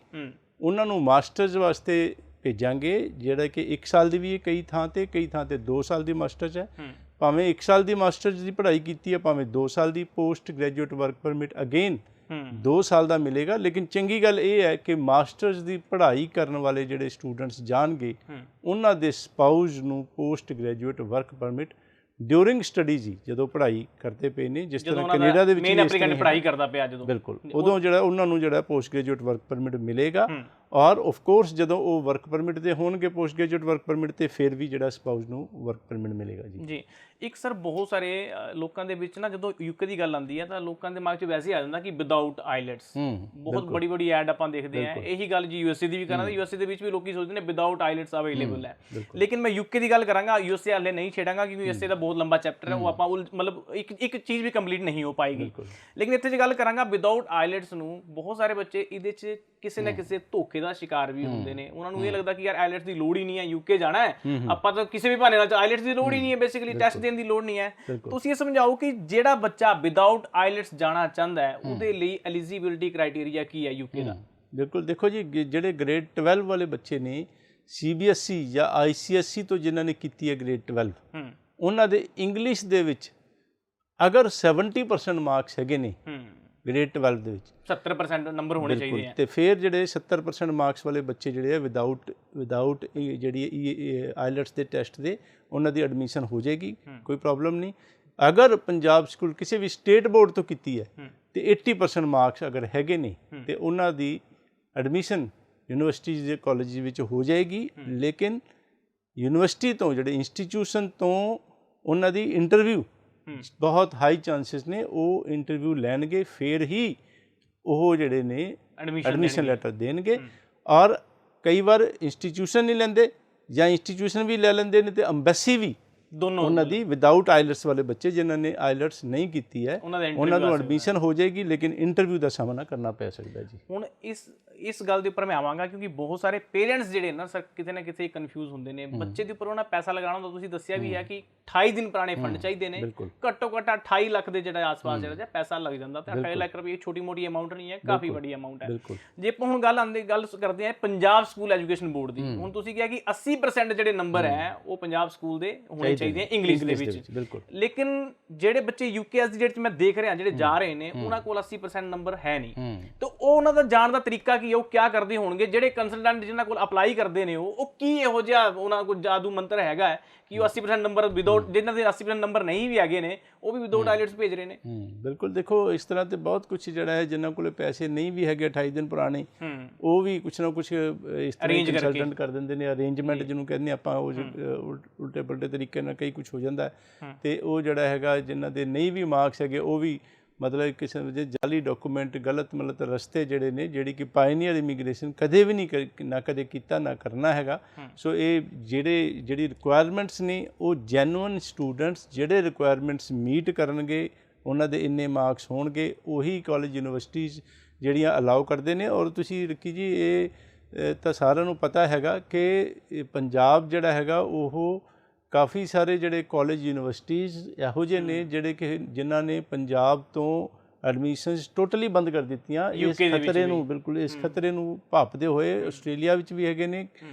ਉਹਨਾਂ ਨੂੰ ਮਾਸਟਰਸ ਵਾਸਤੇ ਭੇਜਾਂਗੇ, ਜਿਹੜਾ ਕਿ 1 ਸਾਲ ਦੀ ਵੀ ਹੈ ਕਈ ਥਾਂ ਤੇ 2 ਸਾਲ ਦੀ ਮਾਸਟਰਸ ਹੈ। ਭਾਵੇਂ 1 ਸਾਲ ਦੀ ਮਾਸਟਰਸ ਦੀ ਪੜ੍ਹਾਈ ਕੀਤੀ ਹੈ, ਭਾਵੇਂ 2 ਸਾਲ ਦੀ post graduate work permit again 2 ਸਾਲ ਦਾ ਮਿਲੇਗਾ। ਲੇਕਿਨ ਚੰਗੀ ਗੱਲ ਇਹ ਹੈ ਕਿ ਮਾਸਟਰਸ ਦੀ ਪੜ੍ਹਾਈ ਕਰਨ ਵਾਲੇ ਜਿਹੜੇ ਸਟੂਡੈਂਟਸ ਜਾਣਗੇ ਉਹਨਾਂ ਦੇ ਸਪਾਊਸ ਨੂੰ post graduate work permit during studies ਹੀ ਜਦੋਂ ਪੜ੍ਹਾਈ ਕਰਦੇ ਪਏ ਨੇ, ਜਿਸ ਤਰ੍ਹਾਂ ਕੈਨੇਡਾ ਦੇ ਵਿੱਚ ਮੇਨ ਐਪਲੀਕੈਂਟ ਪੜ੍ਹਾਈ ਕਰਦਾ ਪਿਆ ਜਦੋਂ, ਬਿਲਕੁਲ ਉਦੋਂ ਜਿਹੜਾ ਉਹਨਾਂ ਨੂੰ ਜਿਹੜਾ ਪੋਸਟ ਗ੍ਰੈਜੂਏਟ ਵਰਕ ਪਰਮਿਟ ਮਿਲੇਗਾ। ਔਰ ਆਫ ਕੋਰਸ ਜਦੋਂ ਉਹ ਵਰਕ ਪਰਮਿਟ ਤੇ ਹੋਣਗੇ ਪੋਸਟ ਗ੍ਰੈਜੂਏਟ ਵਰਕ ਪਰਮਿਟ ਤੇ ਫਿਰ ਵੀ ਜਿਹੜਾ ਸਪਾਊਸ ਨੂੰ ਵਰਕ ਪਰਮਿਟ ਮਿਲੇਗਾ ਜੀ। ਇੱਕ ਸਰ ਬਹੁਤ ਸਾਰੇ ਲੋਕਾਂ ਦੇ ਵਿੱਚ ਨਾ ਜਦੋਂ ਯੂਕੇ ਦੀ ਗੱਲ ਆਉਂਦੀ ਹੈ ਤਾਂ ਲੋਕਾਂ ਦੇ ਦਿਮਾਗ 'ਚ ਵੈਸੇ ਆ ਜਾਂਦਾ ਕਿ ਵਿਦਆਊਟ ਆਈਲੈਟਸ। ਬਹੁਤ ਬੜੀ ਐਡ ਆਪਾਂ ਦੇਖਦੇ ਹਾਂ, ਇਹੀ ਗੱਲ ਜੀ USA ਦੀ ਵੀ ਕਰਾਂ ਤਾਂ USA ਦੇ ਵਿੱਚ ਵੀ ਲੋਕੀ ਸੋਚਦੇ ਨੇ ਵਿਦਆਊਟ ਆਈਲੈਟਸ ਅਵੇਲੇਬਲ ਹੈ। ਲੇਕਿਨ ਮੈਂ ਯੂਕੇ ਦੀ ਗੱਲ ਕਰਾਂਗਾ, USA ਹਾਲੇ ਨਹੀਂ ਛੇੜਾਂਗਾ ਕਿਉਂਕਿ USA ਦਾ ਬਹੁਤ ਲੰਬਾ ਚੈਪਟਰ ਹੈ, ਉਹ ਆਪਾਂ ਮਤਲਬ ਇੱਕ ਚੀਜ਼ ਵੀ ਕੰਪਲੀਟ ਨਹੀਂ ਹੋ ਪਾਏਗੀ। ਲੇਕਿਨ ਇੱਥੇ ਜੇ ਗੱਲ ਕਰਾਂਗਾ ਵਿਦਆਊਟ ਆਈਲੈਟਸ ਨੂੰ ਬਹੁਤ ਸਾਰੇ ਬੱਚੇ ਇਹਦੇ 'ਚ ਕਿਸੇ ਨਾ ਕਿਸੇ ਧੋਖੇ ਦਾ ਸ਼ਿਕਾਰ ਵੀ ਹੁੰਦੇ ਨੇ। ਉਹਨਾਂ ਨੂੰ ਇਹ ਲੱਗਦਾ ਕਿ ਯਾਰ ਆਈਲੈਟਸ ਦੀ ਲੋੜ ਹੀ ਨਹੀਂ ਹੈ, ਯੂਕੇ ਜਾਣਾ ਹੈ ਆਪਾਂ ਤਾਂ ਕਿਸੇ ਵੀ ਬਹਾਨੇ ਨਾਲ, ਆਈਲੈਟਸ ਦੀ ਲੋੜ ਹੀ ਨਹੀਂ ਹੈ, ਬੇਸਿਕਲੀ ਟੈਸਟ ਦੇਣ ਦੀ ਲੋੜ ਨਹੀਂ ਹੈ। ਤੁਸੀਂ ਇਹ ਸਮਝਾਓ ਕਿ ਜਿਹੜਾ ਬੱਚਾ ਵਿਦਆਊਟ ਆਈਲੈਟਸ ਜਾਣਾ ਚਾਹੁੰਦਾ ਹੈ ਉਹਦੇ ਲਈ ਐਲੀਜੀਬਿਲਿਟੀ ਕ੍ਰਾਈਟੇਰੀਆ ਕੀ ਹੈ ਯੂਕੇ ਦਾ? ਬਿਲਕੁਲ, ਦੇਖੋ ਜੀ ਜਿਹੜੇ ਗ੍ਰੇਡ 12 ਵਾਲੇ ਬੱਚੇ ਨੇ CBSE ਜਾਂ ICSE ਤੋਂ ਜਿਨ੍ਹਾਂ ਨੇ ਕੀਤੀ ਹੈ ਗ੍ਰੇਡ 12, ਉਹਨਾਂ ਦੇ ਇੰਗਲਿਸ਼ ਦੇ ਵਿੱਚ ਅਗਰ 70% ਮਾਰਕਸ ਹੈਗੇ ਨੇ ਗ੍ਰੇਡ 12 ਦੇ ਵਿੱਚ 70% ਨੰਬਰ ਹੋਣੇ ਚਾਹੀਦੇ ਆ, ਤੇ ਫਿਰ ਜਿਹੜੇ 70% ਮਾਰਕਸ ਵਾਲੇ ਬੱਚੇ ਜਿਹੜੇ ਆ ਵਿਦਆਊਟ ਜਿਹੜੀ ਆਈਲੈਟਸ ਦੇ ਟੈਸਟ ਦੇ ਉਹਨਾਂ ਦੀ ਐਡਮਿਸ਼ਨ ਹੋ ਜਾਏਗੀ, ਕੋਈ ਪ੍ਰੋਬਲਮ ਨਹੀਂ। ਅਗਰ ਪੰਜਾਬ ਸਕੂਲ ਕਿਸੇ ਵੀ ਸਟੇਟ ਬੋਰਡ ਤੋਂ ਕੀਤੀ ਹੈ ਤੇ 80% ਮਾਰਕਸ ਅਗਰ ਹੈਗੇ ਨੇ ਤੇ ਉਹਨਾਂ ਦੀ ਐਡਮਿਸ਼ਨ ਯੂਨੀਵਰਸਿਟੀਜ਼ ਦੇ ਕਾਲਜ ਵਿੱਚ ਹੋ ਜਾਏਗੀ। ਲੇਕਿਨ ਯੂਨੀਵਰਸਿਟੀ ਤੋਂ ਜਿਹੜੇ ਇੰਸਟੀਟਿਊਸ਼ਨ ਤੋਂ ਉਹਨਾਂ ਦੀ ਇੰਟਰਵਿਊ ਬਹੁਤ ਹਾਈ ਚਾਂਸਿਸ ਨੇ ਉਹ ਇੰਟਰਵਿਊ ਲੈਣਗੇ, ਫਿਰ ਹੀ ਉਹ ਜਿਹੜੇ ਨੇ ਐਡਮਿਸ਼ਨ ਲੈਟਰ ਦੇਣਗੇ। ਔਰ ਕਈ ਵਾਰ ਇੰਸਟੀਟਿਊਸ਼ਨ ਨਹੀਂ ਲੈਂਦੇ ਜਾਂ ਇੰਸਟੀਟਿਊਸ਼ਨ ਵੀ ਲੈ ਲੈਂਦੇ ਨੇ ਤੇ ਅੰਬੈਸੀ ਵੀ, ਦੋਨੋਂ ਉਹਨਾਂ ਦੀ ਵਿਦਆਊਟ ਆਈਲੈਟਸ ਵਾਲੇ ਬੱਚੇ ਜਿਨ੍ਹਾਂ ਨੇ ਆਈਲੈਟਸ ਨਹੀਂ ਕੀਤੀ ਹੈ ਉਹਨਾਂ ਨੂੰ ਐਡਮਿਸ਼ਨ ਹੋ ਜਾਏਗੀ, ਲੇਕਿਨ ਇੰਟਰਵਿਊ ਦਾ ਸਾਹਮਣਾ ਕਰਨਾ ਪੈ ਸਕਦਾ ਜੀ। ਹੁਣ ਇਸ ਗੱਲ ਦੇ ਉੱਪਰ ਮੈਂ ਆਵਾਂਗਾ ਕਿਉਂਕਿ ਬਹੁਤ ਸਾਰੇ ਪੇਰੈਂਟਸ ਜਿਹੜੇ ਨਾ ਸਰ ਕਿਤੇ ਨਾ ਕਿਤੇ ਕਨਫਿਊਜ਼ ਹੁੰਦੇ ਨੇ। ਬੱਚੇ ਦੇ ਉੱਪਰ ਉਹਨਾਂ ਪੈਸਾ ਲਗਾਉਣਾ ਹੁੰਦਾ, ਤੁਸੀਂ ਦੱਸਿਆ ਵੀ ਹੈ ਕਿ 28 ਦਿਨ ਪੁਰਾਣੇ ਫੰਡ ਚਾਹੀਦੇ ਨੇ, ਘੱਟੋ ਘੱਟ 28 ਲੱਖ ਦੇ ਜਿਹੜਾ ਆਸ-ਪਾਸ ਜਿਹੜਾ ਪੈਸਾ ਲੱਗ ਜਾਂਦਾ ਤੇ 28 ਲੱਖ ਰੁਪਏ ਛੋਟੀ ਮੋਟੀ ਅਮਾਊਂਟ ਨਹੀਂ ਹੈ, ਕਾਫੀ ਵੱਡੀ ਅਮਾਊਂਟ ਹੈ। ਜੇ ਆਪਾਂ ਹੁਣ ਗੱਲ ਕਰਦੇ ਹਾਂ ਪੰਜਾਬ ਸਕੂਲ ਐਜੂਕੇਸ਼ਨ ਬੋਰਡ ਦੀ, ਹੁਣ ਤੁਸੀਂ ਕਿਹਾ ਕਿ 80% ਜਿਹੜੇ ਨੰਬਰ ਹੈ ਉਹ ਪੰਜਾਬ ਸਕੂਲ ਦੇ ਹੋਣੇ ਚਾਹੀਦੇ ਆ ਇੰਗਲਿਸ਼ ਦੇ ਵਿੱਚ। ਲੇਕਿਨ ਜਿਹੜੇ ਬੱਚੇ ਯੂਕੇ ਅੱਜ ਦੀ ਡੇਟ 'ਚ ਮੈਂ ਦੇਖ ਰਿਹਾ ਜਿਹੜੇ ਜਾ ਰਹੇ ਨੇ ਉਹਨਾਂ ਕੋਲ 80% ਨੰਬਰ ਹੈ ਨਹੀਂ, ਤੇ ਉਹ ਉਹਨਾਂ ਦਾ ਜਾਣ ਦਾ ਤਰੀਕਾ ਕੀ ਕਿ ਉਹ ਕਿਆ ਕਰਦੇ ਹੋਣਗੇ, ਜਿਹੜੇ ਕੰਸਲਟੈਂਟ ਜਿਨ੍ਹਾਂ ਕੋਲ ਅਪਲਾਈ ਕਰਦੇ ਨੇ ਉਹ ਕੀ ਇਹੋ ਜਿਹਾ ਉਹਨਾਂ ਕੋਲ ਜਾਦੂ ਮੰਤਰ ਹੈਗਾ ਹੈ ਕਿ ਉਹ 80% ਨੰਬਰ ਵਿਦਆਊਟ, ਜਿਨ੍ਹਾਂ ਦੇ 80% ਨੰਬਰ ਨਹੀਂ ਵੀ ਹੈਗੇ ਨੇ ਉਹ ਵੀ ਵਿਦਆਊਟ ਆਈਲੈਟਸ ਭੇਜ ਰਹੇ ਨੇ। ਬਿਲਕੁਲ, ਦੇਖੋ ਇਸ ਤਰ੍ਹਾਂ ਤੇ ਬਹੁਤ ਕੁਝ ਜਿਹੜਾ ਹੈ, ਜਿਨ੍ਹਾਂ ਕੋਲ ਪੈਸੇ ਨਹੀਂ ਵੀ ਹੈਗੇ 28 ਦਿਨ ਪੁਰਾਣੇ, ਉਹ ਵੀ ਕੁਛ ਨਾ ਕੁਛ ਇਸ ਤਰ੍ਹਾਂ ਕੰਸਲਟੈਂਟ ਕਰ ਦਿੰਦੇ ਨੇ, ਅਰੇਂਜਮੈਂਟ ਜਿਹਨੂੰ ਕਹਿੰਦੇ ਆਪਾਂ, ਉਹ ਉਲਟੇ ਪੁਲਟੇ ਤਰੀਕੇ ਨਾਲ ਕਈ ਕੁਛ ਹੋ ਜਾਂਦਾ ਹੈ। ਤੇ ਉਹ ਜਿਹੜਾ ਹੈਗਾ ਜਿਨ੍ਹਾਂ ਦੇ ਨਹੀਂ ਵੀ ਮਾਰਕਸ ਹੈਗੇ, ਉਹ ਵੀ ਮਤਲਬ ਕਿਸੇ ਵਜ੍ਹਾ ਜਾਲੀ ਡਾਕੂਮੈਂਟ, ਗਲਤ ਮਤਲਬ ਰਸਤੇ ਜਿਹੜੇ ਨੇ, ਜਿਹੜੀ ਕਿ ਪਾਇਨੀਅਰ ਇਮੀਗ੍ਰੇਸ਼ਨ ਕਦੇ ਵੀ ਨਹੀਂ ਨਾ ਕਦੇ ਕੀਤਾ ਨਾ ਕਰਨਾ ਹੈਗਾ। ਸੋ ਇਹ ਜਿਹੜੀ ਰਿਕੁਆਇਰਮੈਂਟਸ ਨੇ, ਉਹ ਜੈਨੂਅਨ ਸਟੂਡੈਂਟਸ ਜਿਹੜੇ ਰਿਕੁਆਇਰਮੈਂਟਸ ਮੀਟ ਕਰਨਗੇ, ਉਹਨਾਂ ਦੇ ਇੰਨੇ ਮਾਰਕਸ ਹੋਣਗੇ, ਉਹੀ ਕਾਲਜ ਯੂਨੀਵਰਸਿਟੀਜ਼ ਜਿਹੜੀਆਂ ਅਲਾਉ ਕਰਦੇ ਨੇ। ਔਰ ਤੁਸੀਂ ਰਿੱਕੀ ਜੀ ਇਹ ਤਾਂ ਸਾਰਿਆਂ ਨੂੰ ਪਤਾ ਹੈਗਾ ਕਿ ਪੰਜਾਬ ਜਿਹੜਾ ਹੈਗਾ ਉਹ ਕਾਫੀ ਸਾਰੇ ਜਿਹੜੇ ਕਾਲਜ ਯੂਨੀਵਰਸਿਟੀਜ਼ ਇਹੋ ਜਿਹੇ ਨੇ ਜਿਹੜੇ ਕਿ ਜਿਨ੍ਹਾਂ ਨੇ ਪੰਜਾਬ ਤੋਂ ਐਡਮਿਸ਼ਨਸ ਟੋਟਲੀ ਬੰਦ ਕਰ ਦਿੱਤੀਆਂ। ਇਸ ਖਤਰੇ ਨੂੰ ਬਿਲਕੁਲ ਇਸ ਖਤਰੇ ਨੂੰ ਭਾਪਦੇ ਹੋਏ ਆਸਟ੍ਰੇਲੀਆ ਵਿੱਚ ਵੀ ਹੈਗੇ ਨੇ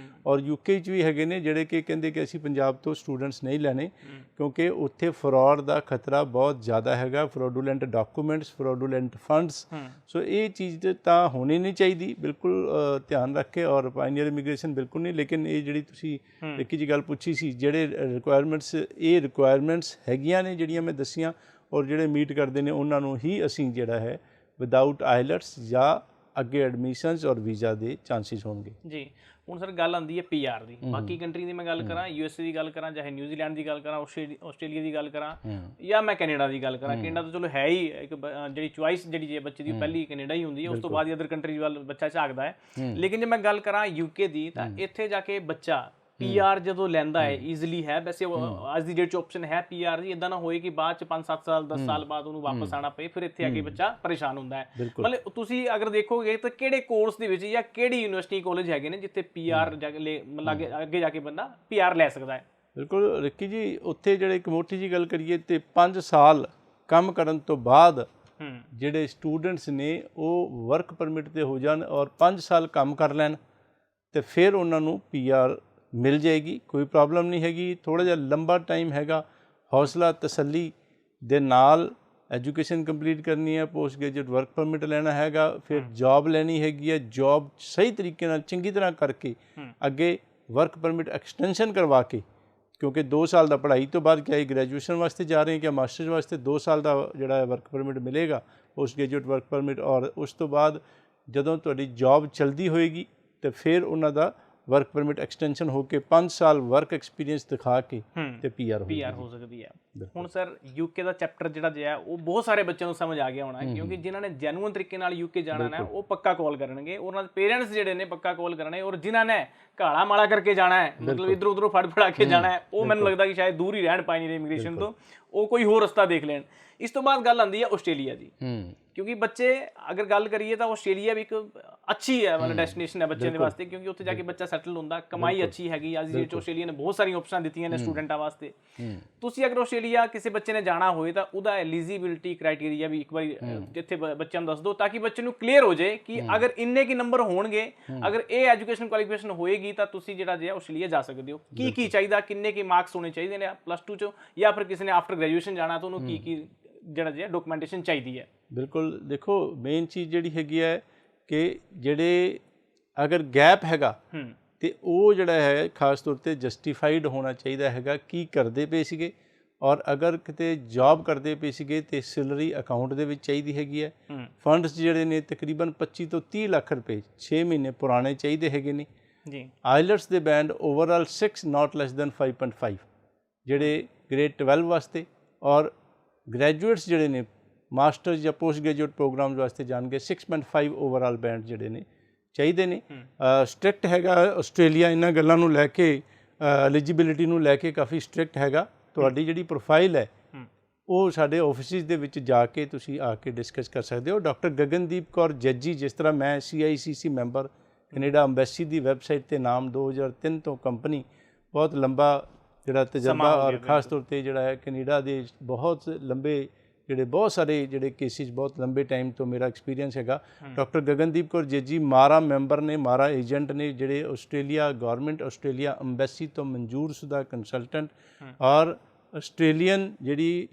ਔਰ ਯੂਕੇ ਵਿੱਚ ਵੀ ਹੈਗੇ ਨੇ, ਜਿਹੜੇ ਕਿ ਕਹਿੰਦੇ ਕਿ ਅਸੀਂ ਪੰਜਾਬ ਤੋਂ ਸਟੂਡੈਂਟਸ ਨਹੀਂ ਲੈਣੇ ਕਿਉਂਕਿ ਉੱਥੇ ਫਰਾਡ ਦਾ ਖਤਰਾ ਬਹੁਤ ਜ਼ਿਆਦਾ ਹੈਗਾ, ਫਰਾਡੂਲੈਂਟ ਡਾਕੂਮੈਂਟਸ, ਫਰਾਡੂਲੈਂਟ ਫੰਡਸ। ਸੋ ਇਹ ਚੀਜ਼ ਤਾਂ ਹੋਣੀ ਨਹੀਂ ਚਾਹੀਦੀ, ਬਿਲਕੁਲ ਧਿਆਨ ਰੱਖ ਕੇ। ਔਰ ਪਾਇਨੀਅਰ ਇਮੀਗ੍ਰੇਸ਼ਨ ਬਿਲਕੁਲ ਨਹੀਂ, ਲੇਕਿਨ ਇਹ ਜਿਹੜੀ ਤੁਸੀਂ ਇੱਕ ਜੀ ਗੱਲ ਪੁੱਛੀ ਸੀ, ਜਿਹੜੇ ਰਿਕੁਆਇਰਮੈਂਟਸ, ਇਹ ਰਿਕੁਆਇਰਮੈਂਟਸ ਹੈਗੀਆਂ ਨੇ ਜਿਹੜੀਆਂ ਮੈਂ ਦੱਸੀਆਂ, ਔਰ ਜਿਹੜੇ ਮੀਟ ਕਰਦੇ ਨੇ ਉਹਨਾਂ ਨੂੰ ਹੀ ਅਸੀਂ ਜਿਹੜਾ ਹੈ ਵਿਦਆਊਟ ਆਈਲੈਟਸ ਜਾਂ ਅੱਗੇ ਐਡਮਿਸ਼ਨਸ ਔਰ ਵੀਜ਼ਾ ਦੇ ਚਾਂਸਿਸ ਹੋਣਗੇ ਜੀ। ਹੁਣ ਸਰ ਗੱਲ ਆਉਂਦੀ ਹੈ PR ਦੀ, ਬਾਕੀ ਕੰਟਰੀ ਦੀ ਮੈਂ ਗੱਲ ਕਰਾਂ, USA ਦੀ ਗੱਲ ਕਰਾਂ, ਚਾਹੇ ਨਿਊਜ਼ੀਲੈਂਡ ਦੀ ਗੱਲ ਕਰਾਂ, ਆਸਟ੍ਰੇਲੀਆ ਦੀ ਗੱਲ ਕਰਾਂ, ਜਾਂ ਮੈਂ ਕੈਨੇਡਾ ਦੀ ਗੱਲ ਕਰਾਂ। ਕੈਨੇਡਾ ਤਾਂ ਚਲੋ ਹੈ ਹੀ ਇੱਕ ਜਿਹੜੀ ਚੁਆਇਸ ਜਿਹੜੀ ਜੇ ਬੱਚੇ ਦੀ ਪਹਿਲੀ ਕੈਨੇਡਾ ਹੀ ਹੁੰਦੀ ਹੈ, ਉਸ ਤੋਂ ਬਾਅਦ ਅਦਰ ਕੰਟਰੀਜ਼ ਵੱਲ ਬੱਚਾ ਝਾਕਦਾ ਹੈ। ਲੇਕਿਨ ਜੇ ਮੈਂ ਗੱਲ ਕਰਾਂ UK ਦੀ, ਤਾਂ ਇੱਥੇ ਜਾ ਕੇ ਬੱਚਾ PR ਜਦੋਂ ਲੈਂਦਾ ਹੈ ਈਜ਼ੀਲੀ ਹੈ। ਵੈਸੇ ਅੱਜ ਦੀ ਡੇਟ 'ਚ ਆਪਸ਼ਨ ਹੈ PR ਦੀ, ਇੱਦਾਂ ਨਾ ਹੋਏ ਕਿ ਬਾਅਦ 'ਚ 5-7 ਸਾਲ 10 ਸਾਲ ਬਾਅਦ ਉਹਨੂੰ ਵਾਪਸ ਆਉਣਾ ਪਏ, ਫਿਰ ਇੱਥੇ ਆ ਕੇ ਬੱਚਾ ਪਰੇਸ਼ਾਨ ਹੁੰਦਾ ਹੈ। ਮਤਲਬ ਤੁਸੀਂ ਅਗਰ ਦੇਖੋਗੇ ਤਾਂ ਕਿਹੜੇ ਕੋਰਸ ਦੇ ਵਿੱਚ ਜਾਂ ਕਿਹੜੀ ਯੂਨੀਵਰਸਿਟੀ ਕਾਲਜ ਹੈਗੇ ਨੇ ਜਿੱਥੇ PR ਜਾ ਕੇ ਅੱਗੇ ਜਾ ਕੇ ਬੰਦਾ PR ਲੈ ਸਕਦਾ ਹੈ? ਬਿਲਕੁਲ ਰਿੱਕੀ ਜੀ, ਉੱਥੇ ਜਿਹੜੇ ਇੱਕ ਮੋਟੀ ਜੀ ਗੱਲ ਕਰੀਏ ਤੇ 5 ਸਾਲ ਕੰਮ ਕਰਨ ਤੋਂ ਬਾਅਦ ਜਿਹੜੇ ਸਟੂਡੈਂਟਸ ਨੇ ਉਹ ਵਰਕ ਪਰਮਿਟ ਤੇ ਹੋ ਜਾਣ ਔਰ 5 ਸਾਲ ਕੰਮ ਕਰ ਲੈਣ ਤੇ ਫਿਰ ਉਹਨਾਂ ਨੂੰ PR ਮਿਲ ਜਾਏਗੀ, ਕੋਈ ਪ੍ਰੋਬਲਮ ਨਹੀਂ ਹੈਗੀ। ਥੋੜ੍ਹਾ ਜਿਹਾ ਲੰਬਾ ਟਾਈਮ ਹੈਗਾ, ਹੌਸਲਾ ਤਸੱਲੀ ਦੇ ਨਾਲ ਐਜੂਕੇਸ਼ਨ ਕੰਪਲੀਟ ਕਰਨੀ ਹੈ, ਪੋਸਟ ਗ੍ਰੈਜੂਏਟ ਵਰਕ ਪਰਮਿਟ ਲੈਣਾ ਹੈਗਾ, ਫਿਰ ਜੌਬ ਲੈਣੀ ਹੈਗੀ ਹੈ। ਜੌਬ ਸਹੀ ਤਰੀਕੇ ਨਾਲ ਚੰਗੀ ਤਰ੍ਹਾਂ ਕਰਕੇ ਅੱਗੇ ਵਰਕ ਪਰਮਿਟ ਐਕਸਟੈਂਸ਼ਨ ਕਰਵਾ ਕੇ, ਕਿਉਂਕਿ 2 ਸਾਲ ਦਾ ਪੜ੍ਹਾਈ ਤੋਂ ਬਾਅਦ ਕਿਆ ਗ੍ਰੈਜੂਏਸ਼ਨ ਵਾਸਤੇ ਜਾ ਰਹੇ ਕਿ ਮਾਸਟਰਸ ਵਾਸਤੇ 2 ਸਾਲ ਦਾ ਜਿਹੜਾ ਵਰਕ ਪਰਮਿਟ ਮਿਲੇਗਾ, ਪੋਸਟ ਗ੍ਰੈਜੂਏਟ ਵਰਕ ਪਰਮਿਟ। ਔਰ ਉਸ ਤੋਂ ਬਾਅਦ ਜਦੋਂ ਤੁਹਾਡੀ ਜੌਬ ਚੱਲਦੀ ਹੋਏਗੀ ਤੇ ਫਿਰ ਉਹਨਾਂ ਦਾ ਵਰਕ ਪਰਮਿਟ ਐਕਸਟੈਂਸ਼ਨ ਹੋ ਕੇ 5 ਸਾਲ ਵਰਕ ਐਕਸਪੀਰੀਅੰਸ ਦਿਖਾ ਕੇ ਤੇ PR ਹੋ ਸਕਦੀ ਹੈ। ਹੁਣ ਸਰ UK ਦਾ ਚੈਪਟਰ ਜਿਹੜਾ ਜਿਹਾ ਉਹ ਬਹੁਤ ਸਾਰੇ ਬੱਚਿਆਂ ਨੂੰ ਸਮਝ ਆ ਗਿਆ ਹੋਣਾ, ਕਿਉਂਕਿ ਜਿਨ੍ਹਾਂ ਨੇ ਜੈਨੂਅਨ ਤਰੀਕੇ ਨਾਲ UK ਜਾਣਾ ਨਾ ਉਹ ਪੱਕਾ ਕਾਲ ਕਰਨਗੇ, ਉਹਨਾਂ ਦੇ ਪੇਰੈਂਟਸ ਜਿਹੜੇ ਨੇ ਪੱਕਾ ਕਾਲ ਕਰਨੇ। ਔਰ ਜਿਨ੍ਹਾਂ ਨੇ ਘਾਲਾ ਮਾਲਾ ਕਰਕੇ ਜਾਣਾ ਹੈ, ਮਤਲਬ ਇੱਧਰੋਂ ਉੱਧਰੋਂ ਫੜਾ ਕੇ ਜਾਣਾ ਹੈ, ਉਹ ਮੈਨੂੰ ਲੱਗਦਾ ਕਿ ਸ਼ਾਇਦ ਦੂਰ ਹੀ ਰਹਿਣ ਪਾਇਨੀਅਰ ਇਮੀਗ੍ਰੇਸ਼ਨ ਤੋਂ, ਉਹ ਕੋਈ ਹੋਰ ਰਸਤਾ ਦੇਖ ਲੈਣ। ਇਸ ਤੋਂ ਬਾਅਦ ਗੱਲ ਆਉਂਦੀ ਹੈ ਆਸਟ੍ਰੇਲੀਆ ਦੀ, ਕਿਉਂਕਿ ਬੱਚੇ ਅਗਰ ਗੱਲ ਕਰੀਏ ਤਾਂ ਆਸਟ੍ਰੇਲੀਆ ਵੀ ਇੱਕ ਅੱਛੀ ਹੈ ਮਤਲਬ ਡੈਸਟੀਨੇਸ਼ਨ ਹੈ ਬੱਚਿਆਂ ਦੇ ਵਾਸਤੇ, ਕਿਉਂਕਿ ਉੱਥੇ ਜਾ ਕੇ ਬੱਚਾ ਸੈਟਲ ਹੁੰਦਾ, ਕਮਾਈ ਅੱਛੀ ਹੈਗੀ। ਅੱਜ ਦੀ ਆਸਟ੍ਰੇਲੀਆ ਨੇ ਬਹੁਤ ਸਾਰੀਆਂ ਆਪਸ਼ਨਾਂ ਦਿੱਤੀਆਂ ਨੇ ਸਟੂਡੈਂਟਾਂ ਵਾਸਤੇ। ਤੁਸੀਂ ਅਗਰ ਆਸਟ੍ਰੇਲੀਆ ਕਿਸੇ ਬੱਚੇ ਨੇ ਜਾਣਾ ਹੋਏ ਤਾਂ ਉਹਦਾ ਐਲੀਜੀਬਿਲਿਟੀ ਕ੍ਰਾਈਟੇਰੀਆ ਵੀ ਇੱਕ ਵਾਰੀ ਜਿੱਥੇ ਬੱਚਿਆਂ ਨੂੰ ਦੱਸ ਦਿਓ, ਤਾਂ ਕਿ ਬੱਚੇ ਨੂੰ ਕਲੀਅਰ ਹੋ ਜਾਏ ਕਿ ਅਗਰ ਇੰਨੇ ਕੀ ਨੰਬਰ ਹੋਣਗੇ, ਅਗਰ ਇਹ ਐਜੂਕੇਸ਼ਨ ਕੁਆਲੀਫਿਕੇਸ਼ਨ ਹੋਏਗੀ ਤਾਂ ਤੁਸੀਂ ਜਿਹੜਾ ਜੇ ਆਸਟ੍ਰੇਲੀਆ ਜਾ ਸਕਦੇ ਹੋ। ਕੀ ਚਾਹੀਦਾ, ਕਿੰਨੇ ਕੀ ਮਾਰਕਸ ਹੋਣੇ ਚਾਹੀਦੇ ਨੇ +2 'ਚੋਂ, ਜਾਂ ਫਿਰ ਕਿਸੇ ਨੇ ਆਫਟਰ ਗ੍ਰੈਜੂਏਸ਼ਨ ਜਾਣਾ ਤਾਂ ਉਹਨੂੰ ਕੀ ਜਿਹੜਾ ਜੇ ਡਾਕੂਮੈਂਟੇਸ਼ਨ ਚਾਹੀਦੀ ਹੈ? ਬਿਲਕੁਲ, ਦੇਖੋ ਮੇਨ ਚੀਜ਼ ਜਿਹੜੀ ਹੈਗੀ ਹੈ ਕਿ ਜਿਹੜੇ ਅਗਰ ਗੈਪ ਹੈਗਾ ਤੇ ਉਹ ਜਿਹੜਾ ਹੈ ਖਾਸ ਤੌਰ ਤੇ ਜਸਟੀਫਾਈਡ ਹੋਣਾ ਚਾਹੀਦਾ ਹੈਗਾ, ਕੀ ਕਰਦੇ ਪਏ ਸੀਗੇ, ਔਰ ਅਗਰ ਕਿਤੇ ਜੌਬ ਕਰਦੇ ਪਏ ਸੀਗੇ ਤੇ ਸੈਲਰੀ ਅਕਾਊਂਟ ਦੇ ਵਿੱਚ ਚਾਹੀਦੀ ਹੈਗੀ ਹੈ। ਫੰਡਸ ਜਿਹੜੇ ਨੇ ਤਕਰੀਬਨ 25 ਤੋਂ 30 ਲੱਖ ਰੁਪਏ 6 ਮਹੀਨੇ ਪੁਰਾਣੇ ਚਾਹੀਦੇ ਹੈਗੇ ਨੇ ਜੀ। ਆਈਲੈਟਸ ਦੇ ਬੈਂਡ ਓਵਰਆਲ 6 ਨਾਟ ਲੈਸ ਦੈਨ 5.5 ਜਿਹੜੇ ਗ੍ਰੇਡ 12 ਵਾਸਤੇ, ਔਰ ਗ੍ਰੈਜੂਏਟਸ ਜਿਹੜੇ ਨੇ ਮਾਸਟਰਸ ਜਾਂ ਪੋਸਟ ਗ੍ਰੈਜੂਏਟ ਪ੍ਰੋਗਰਾਮਸ ਵਾਸਤੇ ਜਾਣਗੇ 6.5 ਓਵਰਆਲ ਬੈਂਡ ਜਿਹੜੇ ਨੇ ਚਾਹੀਦੇ ਨੇ। ਸਟ੍ਰਿਕਟ ਹੈਗਾ ਆਸਟ੍ਰੇਲੀਆ ਇਹਨਾਂ ਗੱਲਾਂ ਨੂੰ ਲੈ ਕੇ, ਐਲੀਜੀਬਿਲਿਟੀ ਨੂੰ ਲੈ ਕੇ ਕਾਫੀ ਸਟ੍ਰਿਕਟ ਹੈਗਾ। ਤੁਹਾਡੀ ਜਿਹੜੀ ਪ੍ਰੋਫਾਈਲ ਹੈ ਉਹ ਸਾਡੇ ਆਫਿਸਿਸ ਦੇ ਵਿੱਚ ਜਾ ਕੇ ਤੁਸੀਂ ਆ ਕੇ ਡਿਸਕਸ ਕਰ ਸਕਦੇ ਹੋ। ਡਾਕਟਰ ਗਗਨਦੀਪ ਕੌਰ ਜੱਜੀ, ਜਿਸ ਤਰ੍ਹਾਂ ਮੈਂ CICC ਮੈਂਬਰ, ਕੈਨੇਡਾ ਅੰਬੈਸੀ ਦੀ ਵੈਬਸਾਈਟ 'ਤੇ ਨਾਮ 2003 ਤੋਂ ਕੰਪਨੀ, ਬਹੁਤ ਲੰਬਾ ਜਿਹੜਾ ਤਜਰਬਾ, ਔਰ ਖਾਸ ਤੌਰ 'ਤੇ ਜਿਹੜਾ ਹੈ ਕੈਨੇਡਾ ਦੇ ਬਹੁਤ ਲੰਬੇ ਜਿਹੜੇ ਬਹੁਤ ਸਾਰੇ ਜਿਹੜੇ ਕੇਸਿਸ ਬਹੁਤ ਲੰਬੇ ਟਾਈਮ ਤੋਂ ਮੇਰਾ ਐਕਸਪੀਰੀਅੰਸ ਹੈਗਾ। ਡਾਕਟਰ ਗਗਨਦੀਪ ਕੌਰ ਜੱਜੀ ਮਾਰਾ ਮੈਂਬਰ ਨੇ, ਮਾਰਾ ਏਜੰਟ ਨੇ, ਜਿਹੜੇ ਆਸਟ੍ਰੇਲੀਆ ਗੌਰਮੈਂਟ, ਆਸਟ੍ਰੇਲੀਆ ਅੰਬੈਸੀ ਤੋਂ ਮਨਜ਼ੂਰ ਸ਼ੁਦਾ ਕੰਸਲਟੈਂਟ, ਔਰ ਆਸਟ੍ਰੇਲੀਅਨ ਜਿਹੜੀ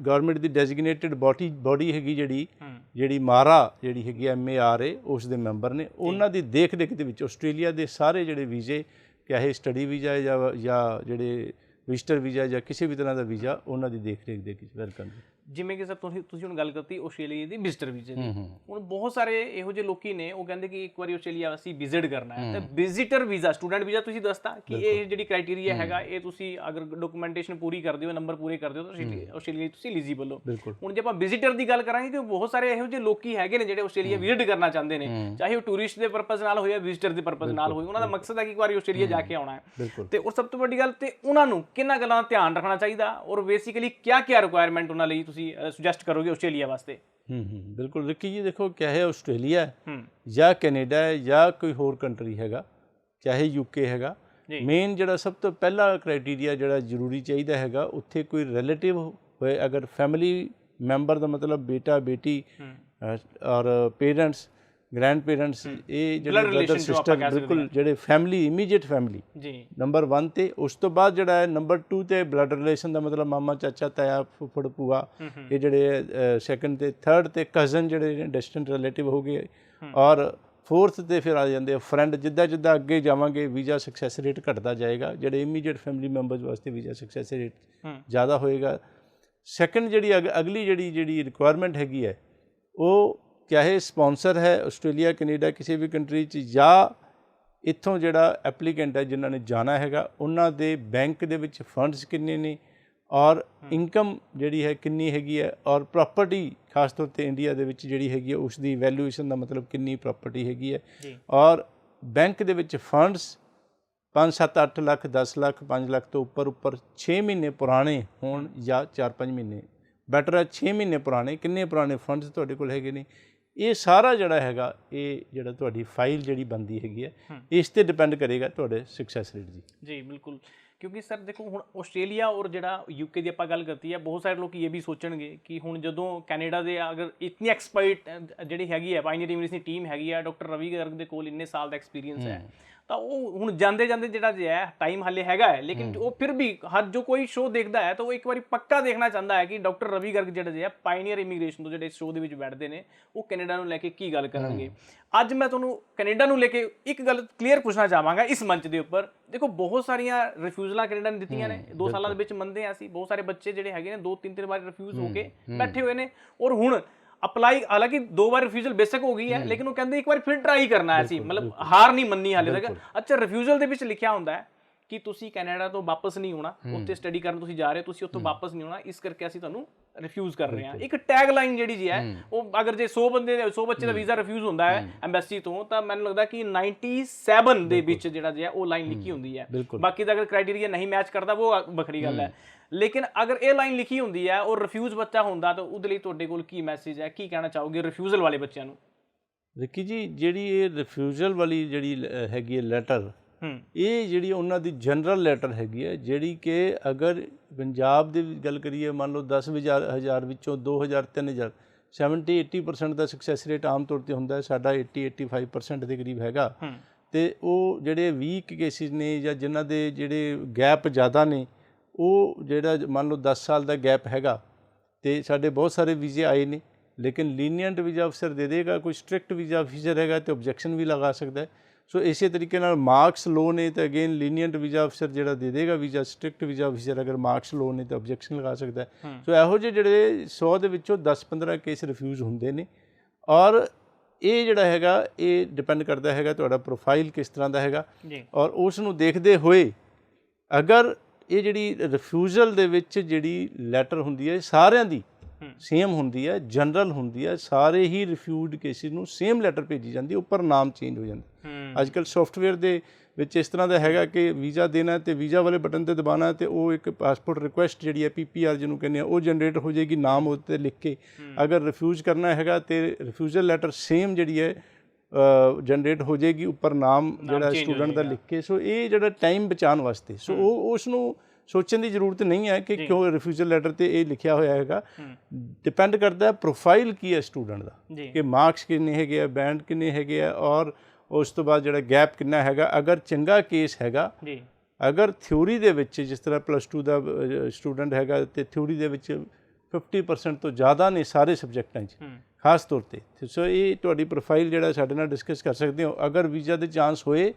ਗੌਰਮੈਂਟ ਦੀ ਡੈਜ਼ਿਗਨੇਟਿਡ ਬੋਡੀ ਹੈਗੀ ਜਿਹੜੀ ਜਿਹੜੀ ਮਾਰਾ ਜਿਹੜੀ ਹੈਗੀ MARA ਉਸ ਦੇ ਮੈਂਬਰ ਨੇ। ਉਹਨਾਂ ਦੀ ਦੇਖ ਰੇਖ ਦੇ ਵਿੱਚ ਆਸਟ੍ਰੇਲੀਆ ਦੇ ਸਾਰੇ ਜਿਹੜੇ ਵੀਜ਼ੇ, ਚਾਹੇ ਸਟੱਡੀ ਵੀਜ਼ਾ ਜਾਂ ਜਿਹੜੇ ਵਿਜ਼ਟਰ ਵੀਜ਼ਾ ਜਾਂ ਕਿਸੇ ਵੀ ਤਰ੍ਹਾਂ ਦਾ ਵੀਜ਼ਾ, ਉਹਨਾਂ ਦੀ ਦੇਖ ਰੇਖ ਦੇ ਵਿੱਚ ਵੈਲਕਮ। ਜਿਵੇਂ ਕਿ ਸਰ ਤੁਸੀਂ ਹੁਣ ਗੱਲ ਕੀਤੀ ਆਸਟ੍ਰੇਲੀਆ ਦੀ ਵਿਜ਼ਟਰ ਵੀਜ਼ੇ ਦੀ, ਹੁਣ ਬਹੁਤ ਸਾਰੇ ਇਹੋ ਜਿਹੇ ਲੋਕੀ ਨੇ ਉਹ ਕਹਿੰਦੇ ਕਿ ਇੱਕ ਵਾਰੀ ਆਸਟ੍ਰੇਲੀਆ ਅਸੀਂ ਵਿਜ਼ਿਟ ਕਰਨਾ ਹੈ, ਤੇ ਵਿਜ਼ਿਟਰ ਵੀਜ਼ਾ, ਸਟੂਡੈਂਟ ਵੀਜ਼ਾ ਤੁਸੀਂ ਦੱਸਤਾ ਕਿ ਇਹ ਜਿਹੜੀ ਕ੍ਰਾਈਟੇਰੀਆ ਹੈਗਾ, ਇਹ ਤੁਸੀਂ ਅਗਰ ਡਾਕੂਮੈਂਟੇਸ਼ਨ ਪੂਰੀ ਕਰਦੇ ਹੋ, ਨੰਬਰ ਪੂਰੇ ਕਰਦੇ ਹੋ ਤਾਂ ਆਸਟ੍ਰੇਲੀਆ ਤੁਸੀਂ ਐਲੀਜੀਬਲ ਹੋ। ਹੁਣ ਜੇ ਆਪਾਂ ਵਿਜ਼ਿਟਰ ਦੀ ਗੱਲ ਕਰਾਂਗੇ ਤਾਂ ਬਹੁਤ ਸਾਰੇ ਇਹੋ ਜਿਹੇ ਲੋਕੀ ਹੈਗੇ ਨੇ ਜਿਹੜੇ ਆਸਟ੍ਰੇਲੀਆ ਵਿਜ਼ਿਟ ਕਰਨਾ ਚਾਹੁੰਦੇ ਨੇ, ਚਾਹੇ ਉਹ ਟੂਰਿਸਟ ਦੇ ਪਰਪਸ ਨਾਲ ਹੋਏ ਜਾਂ ਵਿਜ਼ਿਟਰ ਦੇ ਪਰਪਸ ਨਾਲ ਹੋਏ, ਉਹਨਾਂ ਦਾ ਮਕਸਦ ਹੈ ਕਿ ਇੱਕ ਵਾਰੀ ਆਸਟ੍ਰੇਲੀਆ ਜਾ ਕੇ ਆਉਣਾ ਹੈ। ਤੇ ਔਰ ਸਭ ਤੋਂ ਵੱਡੀ ਗੱਲ, ਤੇ ਉਹਨਾਂ ਨੂੰ ਕਿੰਨਾ ਗੱਲਾਂ ਦਾ ਧਿਆਨ ਰੱਖਣਾ ਚਾਹੀਦਾ ਔਰ ਬੇਸਿਕਲੀ ਕੀ ਰਿਕੁਆਇਰਮੈਂਟ ਉਹਨਾਂ ਲਈ ਤੁਸੀਂ ਸੁਜੈਸਟ ਕਰੋਗੇ ਆਸਟ੍ਰੇਲੀਆ ਵਾਸਤੇ? ਬਿਲਕੁਲ ਰਿੱਕੀ ਜੀ, ਦੇਖੋ ਚਾਹੇ ਆਸਟ੍ਰੇਲੀਆ ਜਾਂ ਕੈਨੇਡਾ ਹੈ ਜਾਂ ਕੋਈ ਹੋਰ ਕੰਟਰੀ ਹੈਗਾ, ਚਾਹੇ UK ਹੈਗਾ, ਮੇਨ ਜਿਹੜਾ ਸਭ ਤੋਂ ਪਹਿਲਾ ਕ੍ਰਾਈਟੇਰੀਆ ਜਿਹੜਾ ਜ਼ਰੂਰੀ ਚਾਹੀਦਾ ਹੈਗਾ, ਉੱਥੇ ਕੋਈ ਰਿਲੇਟਿਵ ਹੋਏ। ਅਗਰ ਫੈਮਿਲੀ ਮੈਂਬਰ ਦਾ ਮਤਲਬ ਬੇਟਾ ਬੇਟੀ ਔਰ ਪੇਰੈਂਟਸ, ਗ੍ਰੈਂਡ ਪੇਰੈਂਟਸ, ਇਹ ਜਿਹੜੇ ਬ੍ਰਦਰ ਸਿਸਟਰ, ਬਿਲਕੁਲ ਜਿਹੜੇ ਫੈਮਿਲੀ, ਇਮੀਡੀਏਟ ਫੈਮਿਲੀ ਨੰਬਰ 1 ਤੇ। ਉਸ ਤੋਂ ਬਾਅਦ ਜਿਹੜਾ ਹੈ ਨੰਬਰ 2 ਤੇ ਬਲੱਡ ਰਿਲੇਸ਼ਨ ਦਾ ਮਤਲਬ ਮਾਮਾ, ਚਾਚਾ, ਤਾਇਆ, ਫੁੱਫੜ, ਭੂਆ, ਇਹ ਜਿਹੜੇ ਸੈਕੰਡ ਤੇ। ਥਰਡ ਤੇ ਕਜ਼ਨ ਜਿਹੜੇ ਡਿਸਟੈਂਟ ਰਿਲੇਟਿਵ ਹੋ ਗਏ, ਔਰ ਫੋਰਥ ਤੇ ਫਿਰ ਆ ਜਾਂਦੇ ਫਰੈਂਡ। ਜਿੱਦਾਂ ਜਿੱਦਾਂ ਅੱਗੇ ਜਾਵਾਂਗੇ ਵੀਜ਼ਾ ਸਕਸੈਸ ਰੇਟ ਘਟਦਾ ਜਾਏਗਾ, ਜਿਹੜੇ ਇਮੀਡੀਏਟ ਫੈਮਿਲੀ ਮੈਂਬਰਸ ਵਾਸਤੇ ਵੀਜ਼ਾ ਸਕਸੈਸ ਰੇਟ ਜ਼ਿਆਦਾ ਹੋਏਗਾ। ਸੈਕੰਡ ਜਿਹੜੀ ਅਗਲੀ ਜਿਹੜੀ ਰਿਕੁਆਇਰਮੈਂਟ ਹੈਗੀ ਹੈ, ਉਹ ਚਾਹੇ ਸਪਾਂਸਰ ਹੈ ਆਸਟ੍ਰੇਲੀਆ, ਕੈਨੇਡਾ, ਕਿਸੇ ਵੀ ਕੰਟਰੀ 'ਚ, ਜਾਂ ਇੱਥੋਂ ਜਿਹੜਾ ਐਪਲੀਕੈਂਟ ਹੈ ਜਿਨ੍ਹਾਂ ਨੇ ਜਾਣਾ ਹੈਗਾ, ਉਹਨਾਂ ਦੇ ਬੈਂਕ ਦੇ ਵਿੱਚ ਫੰਡਸ ਕਿੰਨੇ ਨੇ, ਔਰ ਇਨਕਮ ਜਿਹੜੀ ਹੈ ਕਿੰਨੀ ਹੈਗੀ ਹੈ, ਔਰ ਪ੍ਰਾਪਰਟੀ ਖਾਸ ਤੌਰ 'ਤੇ ਇੰਡੀਆ ਦੇ ਵਿੱਚ ਜਿਹੜੀ ਹੈਗੀ ਹੈ ਉਸ ਦੀ ਵੈਲਿਊਏਸ਼ਨ ਦਾ ਮਤਲਬ ਕਿੰਨੀ ਪ੍ਰਾਪਰਟੀ ਹੈਗੀ ਹੈ, ਔਰ ਬੈਂਕ ਦੇ ਵਿੱਚ ਫੰਡਸ 5, 7, 8 ਲੱਖ, 10 ਲੱਖ, 5 ਲੱਖ ਤੋਂ ਉੱਪਰ 6 ਮਹੀਨੇ ਪੁਰਾਣੇ ਹੋਣ ਜਾਂ 4-5 ਮਹੀਨੇ, ਬੈਟਰ ਹੈ 6 ਮਹੀਨੇ ਪੁਰਾਣੇ, ਕਿੰਨੇ ਪੁਰਾਣੇ ਫੰਡਸ ਤੁਹਾਡੇ ਕੋਲ ਹੈਗੇ ਨੇ। ਇਹ ਸਾਰਾ ਜਿਹੜਾ ਹੈਗਾ, ਇਹ ਜਿਹੜਾ ਤੁਹਾਡੀ ਫਾਈਲ ਜਿਹੜੀ ਬਣਦੀ ਹੈਗੀ ਹੈ, ਇਸ 'ਤੇ ਡਿਪੈਂਡ ਕਰੇਗਾ ਤੁਹਾਡੇ ਸਕਸੈਸ ਰੇਟ ਜੀ। ਬਿਲਕੁਲ, ਕਿਉਂਕਿ ਸਰ ਦੇਖੋ ਹੁਣ ਆਸਟ੍ਰੇਲੀਆ ਔਰ ਜਿਹੜਾ UK ਦੀ ਆਪਾਂ ਗੱਲ ਕਰਤੀ ਹੈ, ਬਹੁਤ ਸਾਰੇ ਲੋਕ ਇਹ ਵੀ ਸੋਚਣਗੇ ਕਿ ਹੁਣ ਜਦੋਂ ਕੈਨੇਡਾ ਦੇ ਅਗਰ ਇਤਨੀ ਐਕਸਪਰਟ ਜਿਹੜੀ ਹੈਗੀ ਹੈ, ਪਾਇਨੀਅਰ ਯੂਨੀਵਰਸਿਟੀ ਟੀਮ ਹੈਗੀ ਹੈ, ਡਾਕਟਰ ਰਵੀ ਗਰਗ ਦੇ ਕੋਲ ਇੰਨੇ ਸਾਲ ਦਾ ਐਕਸਪੀਰੀਅੰਸ ਹੈ, ਤਾਂ ਉਹ ਹੁਣ ਜਾਂਦੇ ਜਿਹੜਾ ਹੈ ਟਾਈਮ ਹਾਲੇ ਹੈਗਾ ਹੈ, ਲੇਕਿਨ ਉਹ ਫਿਰ ਵੀ ਹਰ ਜੋ ਕੋਈ ਸ਼ੋਅ ਦੇਖਦਾ ਹੈ ਤਾਂ ਉਹ ਇੱਕ ਵਾਰੀ ਪੱਕਾ ਦੇਖਣਾ ਚਾਹੁੰਦਾ ਹੈ ਕਿ ਡਾਕਟਰ ਰਵੀ ਗਰਗ ਜਿਹੜੇ ਹੈ ਪਾਇਨੀਅਰ ਇਮੀਗ੍ਰੇਸ਼ਨ ਤੋਂ ਜਿਹੜੇ ਸ਼ੋਅ ਦੇ ਵਿੱਚ ਬੈਠਦੇ ਨੇ, ਉਹ ਕੈਨੇਡਾ ਨੂੰ ਲੈ ਕੇ ਕੀ ਗੱਲ ਕਰਨਗੇ। ਅੱਜ ਮੈਂ ਤੁਹਾਨੂੰ ਕੈਨੇਡਾ ਨੂੰ ਲੈ ਕੇ ਇੱਕ ਗੱਲ ਕਲੀਅਰ ਪੁੱਛਣਾ ਚਾਹਾਂਗਾ ਇਸ ਮੰਚ ਦੇ ਉੱਪਰ। ਦੇਖੋ ਬਹੁਤ ਸਾਰੀਆਂ ਰਿਫਿਊਜ਼ਲਾਂ ਕੈਨੇਡਾ ਨੇ ਦਿੱਤੀਆਂ ਨੇ 2 ਸਾਲਾਂ ਦੇ ਵਿੱਚ, ਮੰਨਦੇ ਹਾਂ ਅਸੀਂ, ਬਹੁਤ ਸਾਰੇ ਬੱਚੇ ਜਿਹੜੇ ਹੈਗੇ ਨੇ 2-3 ਵਾਰ ਰਿਫਿਊਜ਼ ਹੋ ਕੇ ਬੈਠੇ ਹੋਏ ਨੇ, ਔਰ ਹੁਣ ਅਪਲਾਈ, ਹਾਲਾਂਕਿ 2 ਵਾਰ ਰਿਫਿਊਜ਼ਲ ਬੇਸ਼ੱਕ ਹੋ ਗਈ ਹੈ, ਲੇਕਿਨ ਉਹ ਕਹਿੰਦੇ ਇੱਕ ਵਾਰ ਫਿਰ ਟਰਾਈ ਕਰਨਾ ਹੈ, ਸੀ ਮਤਲਬ ਹਾਰ ਨਹੀਂ ਮੰਨੀ ਹਾਲੇ ਤੱਕ। ਅੱਛਾ, ਰਿਫਿਊਜ਼ਲ ਦੇ ਵਿੱਚ ਲਿਖਿਆ ਹੁੰਦਾ ਹੈ ਕਿ ਤੁਸੀਂ ਕੈਨੇਡਾ ਤੋਂ ਵਾਪਸ ਨਹੀਂ ਆਉਣਾ, ਉੱਥੇ ਸਟੱਡੀ ਕਰਨ ਤੁਸੀਂ ਜਾ ਰਹੇ ਹੋ, ਤੁਸੀਂ ਉੱਥੋਂ ਵਾਪਸ ਨਹੀਂ ਆਉਣਾ, ਇਸ ਕਰਕੇ ਅਸੀਂ ਤੁਹਾਨੂੰ ਰਿਫਿਊਜ਼ ਕਰ ਰਹੇ ਹਾਂ। ਇੱਕ ਟੈਗ ਲਾਈਨ ਜਿਹੜੀ ਜੀ ਹੈ, ਉਹ ਅਗਰ ਜੇ 100 ਬੱਚੇ ਦਾ ਵੀਜ਼ਾ ਰਿਫਿਊਜ਼ ਹੁੰਦਾ ਹੈ ਐਮਬੈਸੀ ਤੋਂ, ਤਾਂ ਮੈਨੂੰ ਲੱਗਦਾ ਕਿ 97 ਦੇ ਵਿੱਚ ਜਿਹੜਾ ਜੀ ਹੈ ਉਹ ਲਾਈਨ ਲਿਖੀ ਹੁੰਦੀ ਹੈ। ਬਾਕੀ ਦਾ ਅਗਰ ਕ੍ਰਾਈਟੇਰੀਆ ਨਹੀਂ ਮੈਚ ਕਰਦਾ ਉਹ ਵੱਖਰੀ ਗੱਲ ਹੈ, ਲੇਕਿਨ ਅਗਰ ਇਹ ਲਾਈਨ ਲਿਖੀ ਹੁੰਦੀ ਹੈ ਔਰ ਰਿਫਿਊਜ਼ ਬੱਚਾ ਹੁੰਦਾ, ਤਾਂ ਉਹਦੇ ਲਈ ਤੁਹਾਡੇ ਕੋਲ ਕੀ ਮੈਸੇਜ ਹੈ, ਕੀ ਕਹਿਣਾ ਚਾਹੋਗੇ ਰਿਫਿਊਜ਼ਲ ਵਾਲੇ ਬੱਚਿਆਂ ਨੂੰ? ਰਿੱਕੀ ਜੀ, ਜਿਹੜੀ ਇਹ ਰਿਫਿਊਜ਼ਲ ਵਾਲੀ ਜਿਹੜੀ ਹੈਗੀ ਹੈ ਲੈਟਰ, ਇਹ ਜਿਹੜੀ ਉਹਨਾਂ ਦੀ ਜਨਰਲ ਲੈਟਰ ਹੈਗੀ ਹੈ, ਜਿਹੜੀ ਕਿ ਅਗਰ ਪੰਜਾਬ ਦੀ ਗੱਲ ਕਰੀਏ, ਮੰਨ ਲਓ 10,000 ਵਿੱਚੋਂ 2,000 3,000 70-80% ਦਾ ਸਕਸੈਸ ਰੇਟ ਆਮ ਤੌਰ 'ਤੇ ਹੁੰਦਾ ਹੈ। ਸਾਡਾ 80-85% ਦੇ ਕਰੀਬ ਹੈਗਾ। ਅਤੇ ਉਹ ਜਿਹੜੇ ਵੀਕ ਕੇਸਿਸ ਨੇ ਜਾਂ ਜਿਨ੍ਹਾਂ ਦੇ ਜਿਹੜੇ ਗੈਪ ਜ਼ਿਆਦਾ ਨੇ, ਉਹ ਜਿਹੜਾ ਮੰਨ ਲਓ 10 ਸਾਲ ਦਾ ਗੈਪ ਹੈਗਾ, ਅਤੇ ਸਾਡੇ ਬਹੁਤ ਸਾਰੇ ਵੀਜ਼ੇ ਆਏ ਨੇ, ਲੇਕਿਨ ਲੀਨੀਅੰਟ ਵੀਜ਼ਾ ਅਫਸਰ ਦੇ ਦੇਗਾ, ਕੋਈ ਸਟ੍ਰਿਕਟ ਵੀਜ਼ਾ ਅਫਸਰ ਹੈਗਾ ਅਤੇ ਓਬਜੈਕਸ਼ਨ ਵੀ ਲਗਾ ਸਕਦਾ ਹੈ। ਸੋ ਇਸੇ ਤਰੀਕੇ ਨਾਲ ਮਾਰਕਸ ਲੋ ਨੇ ਤਾਂ ਅਗੇਨ ਲੀਨੀਅੰਟ ਵੀਜ਼ਾ ਅਫਸਰ ਜਿਹੜਾ ਦੇ ਦੇਗਾ ਵੀਜ਼ਾ, ਸਟ੍ਰਿਕਟ ਵੀਜ਼ਾ ਅਫਸਰ ਅਗਰ ਮਾਰਕਸ ਲੋ ਨੇ ਤਾਂ ਓਬਜੈਕਸ਼ਨ ਲਗਾ ਸਕਦਾ। ਸੋ ਇਹੋ ਜਿਹੇ ਜਿਹੜੇ 100 ਦੇ ਵਿੱਚੋਂ 10-15 ਕੇਸ ਰਿਫਿਊਜ਼ ਹੁੰਦੇ ਨੇ, ਔਰ ਇਹ ਜਿਹੜਾ ਹੈਗਾ ਇਹ ਡਿਪੈਂਡ ਕਰਦਾ ਹੈਗਾ ਤੁਹਾਡਾ ਪ੍ਰੋਫਾਈਲ ਕਿਸ ਤਰ੍ਹਾਂ ਦਾ ਹੈਗਾ, ਔਰ ਉਸ ਨੂੰ ਦੇਖਦੇ ਹੋਏ ਅਗਰ ਇਹ ਜਿਹੜੀ ਰਿਫਿਊਜ਼ਲ ਦੇ ਵਿੱਚ ਜਿਹੜੀ ਲੈਟਰ ਹੁੰਦੀ ਹੈ ਸਾਰਿਆਂ ਦੀ ਸੇਮ ਹੁੰਦੀ ਹੈ, ਜਨਰਲ ਹੁੰਦੀ ਹੈ, ਸਾਰੇ ਹੀ ਰਿਫਿਊਜ਼ਡ ਕੇਸਿਸ ਨੂੰ ਸੇਮ ਲੈਟਰ ਭੇਜੀ ਜਾਂਦੀ, ਉੱਪਰ ਨਾਮ ਚੇਂਜ ਹੋ ਜਾਂਦਾ। ਅੱਜ ਕੱਲ੍ਹ ਸੌਫਟਵੇਅਰ ਦੇ ਵਿੱਚ ਇਸ ਤਰ੍ਹਾਂ ਦਾ ਹੈਗਾ ਕਿ ਵੀਜ਼ਾ ਦੇਣਾ ਅਤੇ ਵੀਜ਼ਾ ਵਾਲੇ ਬਟਨ 'ਤੇ ਦਬਾਉਣਾ ਅਤੇ ਉਹ ਇੱਕ ਪਾਸਪੋਰਟ ਰਿਕੁਐਸਟ ਜਿਹੜੀ ਹੈ PPR ਜਿਹਨੂੰ ਕਹਿੰਦੇ ਆ, ਉਹ ਜਨਰੇਟ ਹੋ ਜਾਏਗੀ ਨਾਮ ਉਹਦੇ 'ਤੇ ਲਿਖ ਕੇ। ਅਗਰ ਰਿਫਿਊਜ਼ ਕਰਨਾ ਹੈਗਾ ਅਤੇ ਰਿਫਿਊਜ਼ਲ ਲੈਟਰ ਸੇਮ ਜਿਹੜੀ ਹੈ ਜਨਰੇਟ ਹੋ ਜਾਏਗੀ, ਉੱਪਰ ਨਾਮ ਜਿਹੜਾ ਸਟੂਡੈਂਟ ਦਾ ਲਿਖ ਕੇ। ਸੋ ਇਹ ਜਿਹੜਾ ਟਾਈਮ ਬਚਾਉਣ ਵਾਸਤੇ, ਸੋ ਉਹ ਉਸ ਨੂੰ ਸੋਚਣ ਦੀ ਜ਼ਰੂਰਤ ਨਹੀਂ ਹੈ ਕਿ ਕਿਉਂ ਰਿਫਿਊਜ਼ਲ ਲੈਟਰ 'ਤੇ ਇਹ ਲਿਖਿਆ ਹੋਇਆ ਹੈਗਾ। ਡਿਪੈਂਡ ਕਰਦਾ ਪ੍ਰੋਫਾਈਲ ਕੀ ਹੈ ਸਟੂਡੈਂਟ ਦਾ, ਕਿ ਮਾਰਕਸ ਕਿੰਨੇ ਹੈਗੇ ਆ, ਬੈਂਡ ਕਿੰਨੇ ਹੈਗੇ ਆ, ਔਰ ਉਸ ਤੋਂ ਬਾਅਦ ਜਿਹੜਾ ਗੈਪ ਕਿੰਨਾ ਹੈਗਾ। ਅਗਰ ਚੰਗਾ ਕੇਸ ਹੈਗਾ, ਅਗਰ ਥਿਊਰੀ ਦੇ ਵਿੱਚ ਜਿਸ ਤਰ੍ਹਾਂ +2 ਦਾ ਸਟੂਡੈਂਟ ਹੈਗਾ ਅਤੇ ਥਿਊਰੀ ਦੇ ਵਿੱਚ 50% ਤੋਂ ਜ਼ਿਆਦਾ ਨੇ ਸਾਰੇ ਸਬਜੈਕਟਾਂ 'ਚ, ਖਾਸ ਤੌਰ ਤੇ। ਸੋ ਇਹ ਤੁਹਾਡੀ ਪ੍ਰੋਫਾਈਲ ਜਿਹੜਾ ਸਾਡੇ ਨਾਲ ਡਿਸਕਸ ਕਰ ਸਕਦੇ ਹੋ। ਅਗਰ ਵੀਜ਼ਾ ਦੇ ਚਾਂਸ ਹੋਏ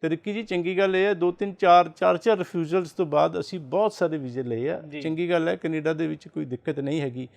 ਤਾਂ ਰਿੱਕੀ ਜੀ ਚੰਗੀ ਗੱਲ ਇਹ ਹੈ 2-3 4 ਰਿਫਿਊਜ਼ਲਸ ਤੋਂ ਬਾਅਦ ਅਸੀਂ ਬਹੁਤ ਸਾਰੇ ਵੀਜ਼ੇ ਲਏ ਆ। ਚੰਗੀ ਗੱਲ ਹੈ, ਕੈਨੇਡਾ ਦੇ ਵਿੱਚ ਕੋਈ ਦਿੱਕਤ ਨਹੀਂ ਹੈਗੀ।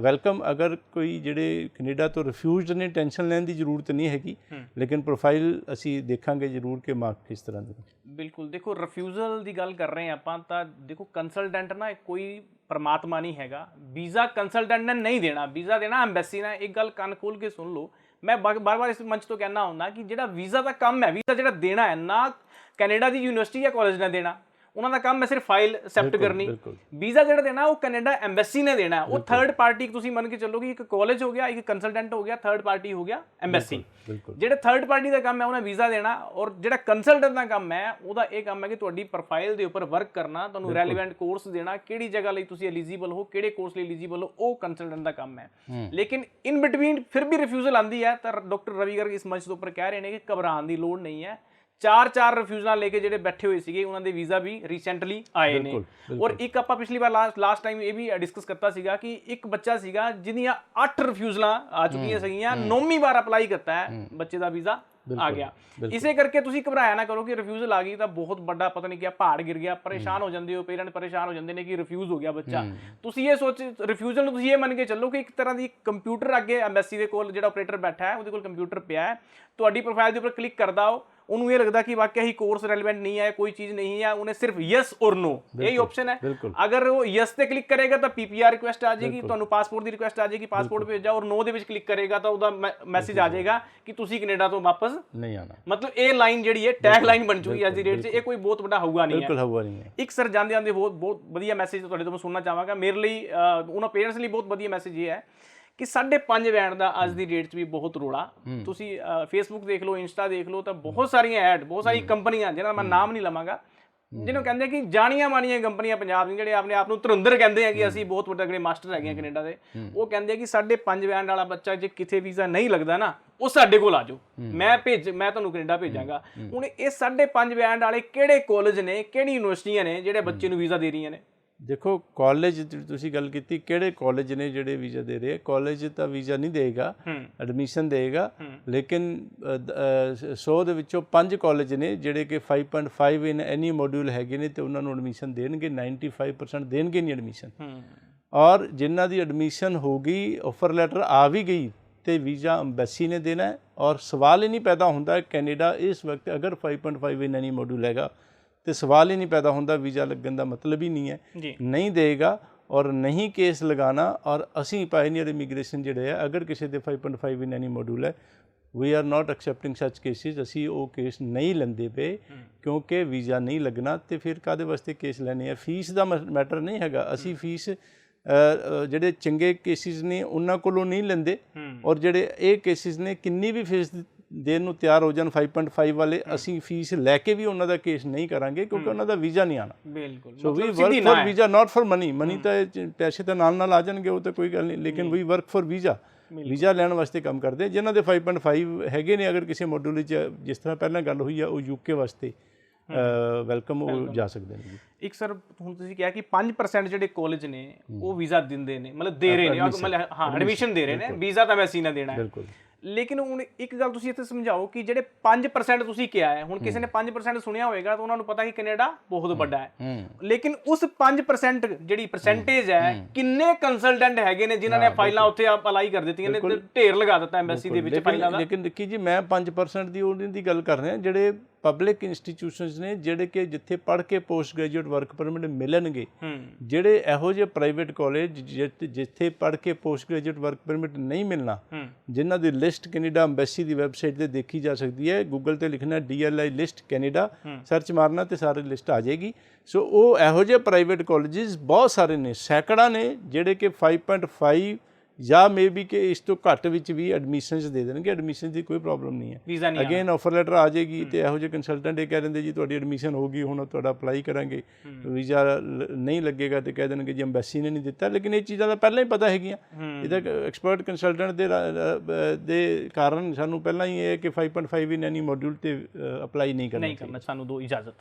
ਵੈਲਕਮ। ਅਗਰ ਕੋਈ ਜਿਹੜੇ ਕੈਨੇਡਾ ਤੋਂ ਰਿਫਿਊਜ਼ਡ ਨੇ ਟੈਨਸ਼ਨ ਲੈਣ ਦੀ ਜ਼ਰੂਰਤ ਨਹੀਂ ਹੈਗੀ, ਲੇਕਿਨ ਪ੍ਰੋਫਾਈਲ ਅਸੀਂ ਦੇਖਾਂਗੇ ਜ਼ਰੂਰ ਕਿ ਮਾਰਕ ਕਿਸ ਤਰ੍ਹਾਂ ਦੇ। ਬਿਲਕੁਲ। ਦੇਖੋ ਰਿਫਿਊਜ਼ਲ ਦੀ ਗੱਲ ਕਰ ਰਹੇ ਆਪਾਂ ਤਾਂ ਦੇਖੋ ਕੰਸਲਟੈਂਟ ਨਾ ਕੋਈ ਪਰਮਾਤਮਾ ਨਹੀਂ ਹੈਗਾ। ਵੀਜ਼ਾ ਕੰਸਲਟੈਂਟ ਨੇ ਨਹੀਂ ਦੇਣਾ, ਵੀਜ਼ਾ ਦੇਣਾ ਐਮਬੈਸੀ ਨੇ। ਇੱਕ ਗੱਲ ਕੰਨ ਖੋਲ ਕੇ ਸੁਣ ਲਓ, ਮੈਂ ਬਾਰ-ਬਾਰ ਇਸ ਮੰਚ ਤੋਂ ਕਹਿਣਾ ਹੁੰਦਾ ਕਿ ਜਿਹੜਾ ਵੀਜ਼ਾ ਦਾ ਕੰਮ ਹੈ, ਵੀਜ਼ਾ ਜਿਹੜਾ ਦੇਣਾ ਹੈ ਨਾ ਕੈਨੇਡਾ ਦੀ ਯੂਨੀਵਰਸਿਟੀ ਜਾਂ ਕਾਲਜ ਨੇ ਦੇਣਾ, ਉਹਨਾਂ ਦਾ ਕੰਮ ਹੈ ਸਿਰਫ ਫਾਈਲ ਐਕਸੈਪਟ ਕਰਨੀ। ਵੀਜ਼ਾ ਜਿਹੜਾ ਦੇਣਾ ਉਹ ਕੈਨੇਡਾ ਐਮਬੈਸੀ ਨੇ ਦੇਣਾ। ਉਹ ਥਰਡ ਪਾਰਟੀ ਤੁਸੀਂ ਮੰਨ ਕੇ ਚੱਲੋ ਕਿ ਇੱਕ ਕਾਲਜ ਹੋ ਗਿਆ, ਇੱਕ ਕੰਸਲਟੈਂਟ ਹੋ ਗਿਆ, ਥਰਡ ਪਾਰਟੀ ਹੋ ਗਿਆ ਐਮਬੈਸੀ। ਜਿਹੜੇ ਥਰਡ ਪਾਰਟੀ ਦਾ ਕੰਮ ਹੈ ਉਹਨੇ ਵੀਜ਼ਾ ਦੇਣਾ, ਔਰ ਜਿਹੜਾ ਕੰਸਲਟੈਂਟ ਦਾ ਕੰਮ ਹੈ ਉਹਦਾ ਇਹ ਕੰਮ ਹੈ ਕਿ ਤੁਹਾਡੀ ਪ੍ਰੋਫਾਈਲ ਦੇ ਉੱਪਰ ਵਰਕ ਕਰਨਾ, ਤੁਹਾਨੂੰ ਰੈਲੇਵੈਂਟ ਕੋਰਸ ਦੇਣਾ, ਕਿਹੜੀ ਜਗ੍ਹਾ ਲਈ ਤੁਸੀਂ ਐਲੀਜੀਬਲ ਹੋ, ਕਿਹੜੇ ਕੋਰਸ ਲਈ ਐਲੀਜੀਬਲ ਹੋ, ਉਹ ਕੰਸਲਟੈਂਟ ਦਾ ਕੰਮ ਹੈ। ਲੇਕਿਨ ਇਨ ਬਿਟਵੀਨ ਫਿਰ ਵੀ ਰਿਫਿਊਜ਼ਲ ਆਉਂਦੀ ਹੈ ਤਾਂ ਡਾਕਟਰ ਰਵੀ ਗਰਗ ਇਸ ਮੰਚ ਦੇ ਉੱਪਰ ਕਹਿ ਰਹੇ ਨੇ ਕਿ ਘਬਰਾਉਣ ਦੀ ਲੋੜ ਨਹੀਂ ਹੈ। 4 ਰਿਫਿਊਜ਼ਲਾਂ ਲੈ ਕੇ ਜਿਹੜੇ ਬੈਠੇ ਹੋਏ ਸੀਗੇ ਉਹਨਾਂ ਦੇ ਵੀਜ਼ਾ ਵੀ ਰੀਸੈਂਟਲੀ ਆਏ ਨੇ। ਔਰ ਇੱਕ ਆਪਾਂ ਪਿਛਲੀ ਵਾਰ ਲਾਸਟ ਟਾਈਮ ਇਹ ਵੀ ਡਿਸਕਸ ਕਰਤਾ ਸੀਗਾ ਕਿ ਇੱਕ ਬੱਚਾ ਸੀਗਾ ਜਿਹਦੀਆਂ 8 ਰਿਫਿਊਜ਼ਲਾਂ ਆ ਚੁੱਕੀਆਂ ਸੀਗੀਆਂ, 9ਵੀਂ ਵਾਰ ਅਪਲਾਈ ਕਰਤਾ ਹੈ, ਬੱਚੇ ਦਾ ਵੀਜ਼ਾ ਆ ਗਿਆ। ਇਸੇ ਕਰਕੇ ਤੁਸੀਂ ਘਬਰਾਇਆ ਨਾ ਕਰੋ ਕਿ ਰਿਫਿਊਜ਼ਲ ਆ ਗਈ ਤਾਂ ਬਹੁਤ ਵੱਡਾ ਪਤਾ ਨਹੀਂ ਕਿਆ ਪਹਾੜ ਗਿਰ ਗਿਆ, ਪਰੇਸ਼ਾਨ ਹੋ ਜਾਂਦੇ ਹੋ, ਪੇਰੈਂਟ ਪਰੇਸ਼ਾਨ ਹੋ ਜਾਂਦੇ ਨੇ ਕਿ ਰਿਫਿਊਜ਼ ਹੋ ਗਿਆ ਬੱਚਾ। ਤੁਸੀਂ ਇਹ ਸੋਚ ਰਿਫਿਊਜ਼ਲ ਨੂੰ ਤੁਸੀਂ ਇਹ ਮੰਨ ਕੇ ਚੱਲੋ ਕਿ ਇੱਕ ਤਰ੍ਹਾਂ ਦੀ ਕੰਪਿਊਟਰ ਅੱਗੇ ਐਮਬੈਸੀ ਦੇ ਕੋਲ ਜਿਹੜਾ ਆਪਰੇਟਰ ਬੈਠਾ ਹੈ ਉਹਦੇ ਕੋਲ ਕੰਪਿਊਟਰ ਪਿਆ ਹੈ, ਤੁਹਾਡੀ ਪ੍ਰੋਫਾਈਲ ਦੇ ਉੱਪਰ ਕਲਿੱਕ ਕਰਦਾ ਉਹਨੂੰ ਇਹ ਲੱਗਦਾ ਕਿ ਵਾਕਿਆ ਹੀ ਕੋਰਸ ਰੈਲੇਵੈਂਟ ਨਹੀਂ ਹੈ, ਕੋਈ ਚੀਜ਼ ਨਹੀਂ ਹੈ, ਉਹਨੇ ਸਿਰਫ ਯੈਸ ਔਰ ਨੋ ਇਹੀ ਆਪਸ਼ਨ ਹੈ। ਅਗਰ ਉਹ ਯੈਸ ਤੇ ਕਲਿੱਕ ਕਰੇਗਾ ਤਾਂ ਪੀਪੀਆਰ ਰਿਕੁਐਸਟ ਆ ਜਾਏਗੀ, ਤੁਹਾਨੂੰ ਪਾਸਪੋਰਟ ਦੀ ਰਿਕੁਐਸਟ ਆ ਜਾਏਗੀ, ਪਾਸਪੋਰਟ ਭੇਜ ਜਾਓ, ਔਰ ਨੋ ਦੇ ਵਿੱਚ ਕਲਿੱਕ ਕਰੇਗਾ ਤਾਂ ਉਹਦਾ ਮੈਸੇਜ ਆ ਜਾਏਗਾ ਕਿ ਤੁਸੀਂ ਕੈਨੇਡਾ ਤੋਂ ਵਾਪਸ ਨਹੀਂ ਆਣਾ। ਮਤਲਬ ਇਹ ਲਾਈਨ ਜਿਹੜੀ ਹੈ ਟੈਗ ਲਾਈਨ ਬਣ ਚੁੱਕੀ ਹੈ ਅੱਜ ਦੀ ਡੇਟ 'ਚ। ਇਹ ਕੋਈ ਬਹੁਤ ਵੱਡਾ ਹਊਗਾ ਨਹੀਂ ਹੈ। ਇੱਕ ਸਰ ਜਾਂਦੇ ਬਹੁਤ ਵਧੀਆ ਮੈਸੇਜ ਤੁਹਾਡੇ ਤੋਂ ਸੁਣਨਾ ਚਾਹਾਂਗਾ। ਮੇਰੇ ਲਈ ਉਹਨਾਂ ਪੇਰੈਂਟਸ ਲਈ ਬਹੁਤ ਵਧੀਆ ਮੈਸੇਜ ਇਹ ਹੈ ਕਿ 5.5 ਬੈਂਡ ਦਾ ਅੱਜ ਦੀ ਡੇਟ 'ਚ ਵੀ ਬਹੁਤ ਰੋਲਾ। ਤੁਸੀਂ ਫੇਸਬੁੱਕ ਦੇਖ ਲਓ, ਇੰਸਟਾ ਦੇਖ ਲਓ ਤਾਂ ਬਹੁਤ ਸਾਰੀਆਂ ਐਡ, ਬਹੁਤ ਸਾਰੀ ਕੰਪਨੀਆਂ ਜਿਹਨਾਂ ਦਾ ਮੈਂ ਨਾਮ ਨਹੀਂ ਲਵਾਂਗਾ, ਜਿਹਨੂੰ ਕਹਿੰਦੇ ਕਿ ਜਾਣੀਆਂ ਮਾਣੀਆਂ ਕੰਪਨੀਆਂ ਪੰਜਾਬ ਦੀਆਂ, ਜਿਹੜੇ ਆਪਣੇ ਆਪ ਨੂੰ ਧੁਰੰਧਰ ਕਹਿੰਦੇ ਆ ਕਿ ਅਸੀਂ ਬਹੁਤ ਵੱਡੇ ਮਾਸਟਰ ਹੈਗੇ ਆ ਕੈਨੇਡਾ ਦੇ, ਉਹ ਕਹਿੰਦੇ ਕਿ 5.5 ਬੈਂਡ ਵਾਲਾ ਬੱਚਾ ਜੇ ਕਿਤੇ ਵੀਜ਼ਾ ਨਹੀਂ ਲੱਗਦਾ ਨਾ ਉਹ ਸਾਡੇ ਕੋਲ ਆ ਜਾਓ, ਮੈਂ ਤੁਹਾਨੂੰ ਕੈਨੇਡਾ ਭੇਜਾਂਗਾ। ਹੁਣ ਇਹ 5.5 ਬੈਂਡ ਵਾਲੇ ਕਿਹੜੇ ਕਾਲਜ ਨੇ, ਕਿਹੜੀ ਯੂਨੀਵਰਸਿਟੀਆਂ ਨੇ ਜਿਹੜੇ ਬੱਚੇ ਨੂੰ ਵੀਜ਼ਾ ਦੇ ਰਹੀਆਂ ਨੇ? ਦੇਖੋ ਕਾਲਜ ਤੁਸੀਂ ਗੱਲ ਕੀਤੀ, ਕਿਹੜੇ ਕਾਲਜ ਨੇ ਜਿਹੜੇ ਵੀਜ਼ਾ ਦੇ ਰਹੇ? ਕਾਲਜ ਤਾਂ ਵੀਜ਼ਾ ਨਹੀਂ ਦੇਗਾ, ਐਡਮਿਸ਼ਨ ਦੇਗਾ, ਲੇਕਿਨ 100 ਦੇ ਵਿੱਚੋਂ 5 ਕਾਲਜ ਨੇ ਜਿਹੜੇ ਕਿ 5.5 ਇਨ ਐਨੀ ਮੋਡਿਊਲ ਹੈਗੇ ਨੇ ਤੇ ਉਹਨਾਂ ਨੂੰ ਐਡਮਿਸ਼ਨ ਦੇਣਗੇ। 95% ਦੇਣਗੇ ਨਹੀਂ ਐਡਮਿਸ਼ਨ। ਔਰ ਜਿਨ੍ਹਾਂ ਦੀ ਐਡਮਿਸ਼ਨ ਹੋ ਗਈ, ਆਫਰ ਲੈਟਰ ਆ ਵੀ ਗਈ ਤੇ ਵੀਜ਼ਾ ਐਮਬੈਸੀ ਨੇ ਦੇਣਾ ਹੈ। ਔਰ ਸਵਾਲ ਹੀ ਨਹੀਂ ਪੈਦਾ ਹੁੰਦਾ ਕੈਨੇਡਾ ਇਸ ਵਕਤ ਅਗਰ 5.5 ਇਨ ਐਨੀ ਮੋਡਿਊਲ ਹੈਗਾ ਤੇ ਸਵਾਲ ਹੀ ਨਹੀਂ ਪੈਦਾ ਹੁੰਦਾ, ਵੀਜ਼ਾ ਲੱਗਣ ਦਾ ਮਤਲਬ ਹੀ ਨਹੀਂ ਹੈ, ਨਹੀਂ ਦੇਗਾ ਔਰ ਨਹੀਂ ਕੇਸ ਲਗਾਣਾ। ਔਰ ਅਸੀਂ ਪਾਇਨੀਅਰ ਇਮੀਗ੍ਰੇਸ਼ਨ ਜਿਹੜੇ ਆ, ਅਗਰ ਕਿਸੇ ਦੇ 5.5 ਇਨ ਐਨੀ ਮੋਡਿਊਲ ਹੈ, ਵੀ ਆਰ ਨਾਟ ਐਕਸੈਪਟਿੰਗ ਸੱਚ ਕੇਸਿਸ। ਅਸੀਂ ਉਹ ਕੇਸ ਨਹੀਂ ਲੈਂਦੇ ਪਏ ਕਿਉਂਕਿ ਵੀਜ਼ਾ ਨਹੀਂ ਲੱਗਣਾ ਤੇ ਫਿਰ ਕਾਹਦੇ ਵਾਸਤੇ ਕੇਸ ਲੈਣੇ ਆ? ਫੀਸ ਦਾ ਮੈਟਰ ਨਹੀਂ ਹੈਗਾ। ਅਸੀਂ ਫੀਸ ਜਿਹੜੇ ਚੰਗੇ ਕੇਸਿਸ ਨੇ ਉਹਨਾਂ ਕੋਲੋਂ ਨਹੀਂ ਲੈਂਦੇ, ਔਰ ਜਿਹੜੇ ਇਹ ਕੇਸਿਸ ਨੇ ਕਿੰਨੀ ਵੀ ਫੀਸ ਦੇਣ ਨੂੰ ਤਿਆਰ ਹੋ ਜਾਣ 5.5 ਵਾਲੇ, ਅਸੀਂ ਫੀਸ ਲੈ ਕੇ ਵੀ ਉਹਨਾਂ ਦਾ ਕੇਸ ਨਹੀਂ ਕਰਾਂਗੇ ਕਿਉਂਕਿ ਉਹਨਾਂ ਦਾ ਵੀਜ਼ਾ ਨਹੀਂ ਆਣਾ। ਬਿਲਕੁਲ। So we work for visa, not for money. Money ਤਾਂ ਪੈਸੇ ਤਾਂ ਨਾਲ ਆ ਜਾਣਗੇ, ਉਹ ਤਾਂ ਕੋਈ ਗੱਲ ਨਹੀਂ, ਲੇਕਿਨ ਵੀ ਵਰਕ ਫॉर ਵੀਜ਼ਾ, ਵੀਜ਼ਾ ਲੈਣ ਵਾਸਤੇ ਕੰਮ ਕਰਦੇ। ਜਿਨ੍ਹਾਂ ਦੇ 5.5 ਹੈਗੇ ਨੇ, ਅਗਰ ਕਿਸੇ ਮੋਡਿਊਲ ਵਿੱਚ ਜਿਸ ਤਰ੍ਹਾਂ ਪਹਿਲਾਂ ਗੱਲ ਹੋਈ ਆ, ਉਹ ਯੂਕੇ ਵਾਸਤੇ ਵੈਲਕਮ ਉਹ ਜਾ ਸਕਦੇ ਨੇ। ਇੱਕ ਸਰ ਹੁਣ ਤੁਸੀਂ ਕਿਹਾ ਕਿ 5% ਜਿਹੜੇ ਕਾਲਜ ਨੇ ਉਹ ਵੀਜ਼ਾ ਦਿੰਦੇ ਨੇ, ਮਤਲਬ ਦੇ ਰਹੇ ਨੇ, ਮਤਲਬ ਹਾਂ ਐਡਮਿਸ਼ਨ ਦੇ ਰਹੇ ਨੇ, ਵੀਜ਼ਾ ਤਾਂ ਵੈਸੇ ਹੀ ਨਾ ਦੇਣਾ ਹੈ। ਬਿਲਕੁਲ। ਲੇਕਿਨ ਹੁਣ ਇੱਕ ਗੱਲ ਤੁਸੀਂ ਇੱਥੇ ਸਮਝਾਓ ਕਿ ਜਿਹੜੇ 5% ਤੁਸੀਂ ਕਿਹਾ ਹੈ, ਹੁਣ ਕਿਸੇ ਨੇ 5% ਸੁਣਿਆ ਹੋਵੇਗਾ ਤਾਂ ਉਹਨਾਂ ਨੂੰ ਪਤਾ ਕਿ ਕੈਨੇਡਾ ਬਹੁਤ ਵੱਡਾ ਹੈ, ਲੇਕਿਨ ਉਸ 5% ਜਿਹੜੀ ਪਰਸੈਂਟੇਜ ਹੈ, ਕਿੰਨੇ ਕੰਸਲਟੈਂਟ ਹੈਗੇ ਨੇ ਜਿਨ੍ਹਾਂ ਨੇ ਫਾਈਲਾਂ ਉੱਥੇ ਅਪਲਾਈ ਕਰ ਦਿੱਤੀਆਂ ਨੇ, ਢੇਰ ਲਗਾ ਦਿੱਤਾ ਐਮਬੈਸੀ ਦੇ ਵਿੱਚ ਫਾਈਲਾਂ ਦਾ। ਲੇਕਿਨ ਦੇਖੀ ਜੀ, ਮੈਂ 5% ਦੀ ਉਹਨਾਂ ਦੀ ਗੱਲ ਕਰ ਰਿਹਾ, ਜਿਹੜੇ ਪਬਲਿਕ ਇੰਸਟੀਟਿਊਸ਼ਨਸ ਨੇ, ਜਿਹੜੇ ਕਿ ਜਿੱਥੇ ਪੜ੍ਹ ਕੇ ਪੋਸਟ ਗ੍ਰੈਜੂਏਟ ਵਰਕ ਪਰਮਿਟ ਮਿਲਣਗੇ, ਜਿਹੜੇ ਇਹੋ ਜਿਹੇ ਪ੍ਰਾਈਵੇਟ ਕਾਲਜ ਜਿੱਥੇ ਪੜ੍ਹ ਕੇ ਪੋਸਟ ਗ੍ਰੈਜੂਏਟ ਵਰਕ ਪਰਮਿਟ ਨਹੀਂ ਮਿਲਣਾ, ਜਿਨ੍ਹਾਂ ਦੀ ਲਿਸਟ ਕੈਨੇਡਾ ਐਮਬੈਸੀ ਦੀ ਵੈਬਸਾਈਟ ਤੇ ਦੇਖੀ ਜਾ ਸਕਦੀ ਹੈ। ਗੂਗਲ ਤੇ ਲਿਖਣਾ DLI ਲਿਸਟ ਕੈਨੇਡਾ, ਸਰਚ ਮਾਰਨਾ ਤੇ ਸਾਰੀ ਲਿਸਟ ਆ ਜਾਏਗੀ। ਸੋ ਉਹ ਇਹੋ ਜਿਹੇ ਪ੍ਰਾਈਵੇਟ ਕਾਲਜਿਸ ਬਹੁਤ ਸਾਰੇ ਨੇ, ਸੈਂਕੜਾ ਨੇ, ਜਿਹੜੇ ਕਿ 5.5 ਜਾਂ ਮੇ ਬੀ ਕਿ ਇਸ ਤੋਂ ਘੱਟ ਵਿੱਚ ਵੀ ਐਡਮਿਸ਼ਨਸ ਦੇ ਦੇਣਗੇ। ਐਡਮਿਸ਼ਨ ਦੀ ਕੋਈ ਪ੍ਰੋਬਲਮ ਨਹੀਂ ਹੈ। ਅਗੇਨ ਆਫਰ ਲੈਟਰ ਆ ਜਾਏਗੀ ਤੇ ਇਹੋ ਜਿਹੇ ਕੰਸਲਟੈਂਟ ਇਹ ਕਹਿ ਦਿੰਦੇ ਜੀ ਤੁਹਾਡੀ ਐਡਮਿਸ਼ਨ ਹੋ ਗਈ, ਹੁਣ ਤੁਹਾਡਾ ਅਪਲਾਈ ਕਰਾਂਗੇ, ਵੀਜ਼ਾ ਨਹੀਂ ਲੱਗੇਗਾ ਤੇ ਕਹਿ ਦੇਣਗੇ ਜੀ ਐਮਬੈਸੀ ਨੇ ਨਹੀਂ ਦਿੱਤਾ। ਲੇਕਿਨ ਇਹ ਚੀਜ਼ਾਂ ਤਾਂ ਪਹਿਲਾਂ ਹੀ ਪਤਾ ਹੈਗੀਆਂ। ਇਹਦਾ ਐਕਸਪਰਟ ਕੰਸਲਟੈਂਟ ਦੇ ਕਾਰਨ ਸਾਨੂੰ ਪਹਿਲਾਂ ਹੀ ਇਹ ਕਿ 5.5 ਇਨ ਐਨੀ ਮੋਡਿਊਲ ਤੇ ਅਪਲਾਈ ਨਹੀਂ ਕਰਨਾ। ਸਾਨੂੰ ਦਿਓ ਇਜਾਜ਼ਤ।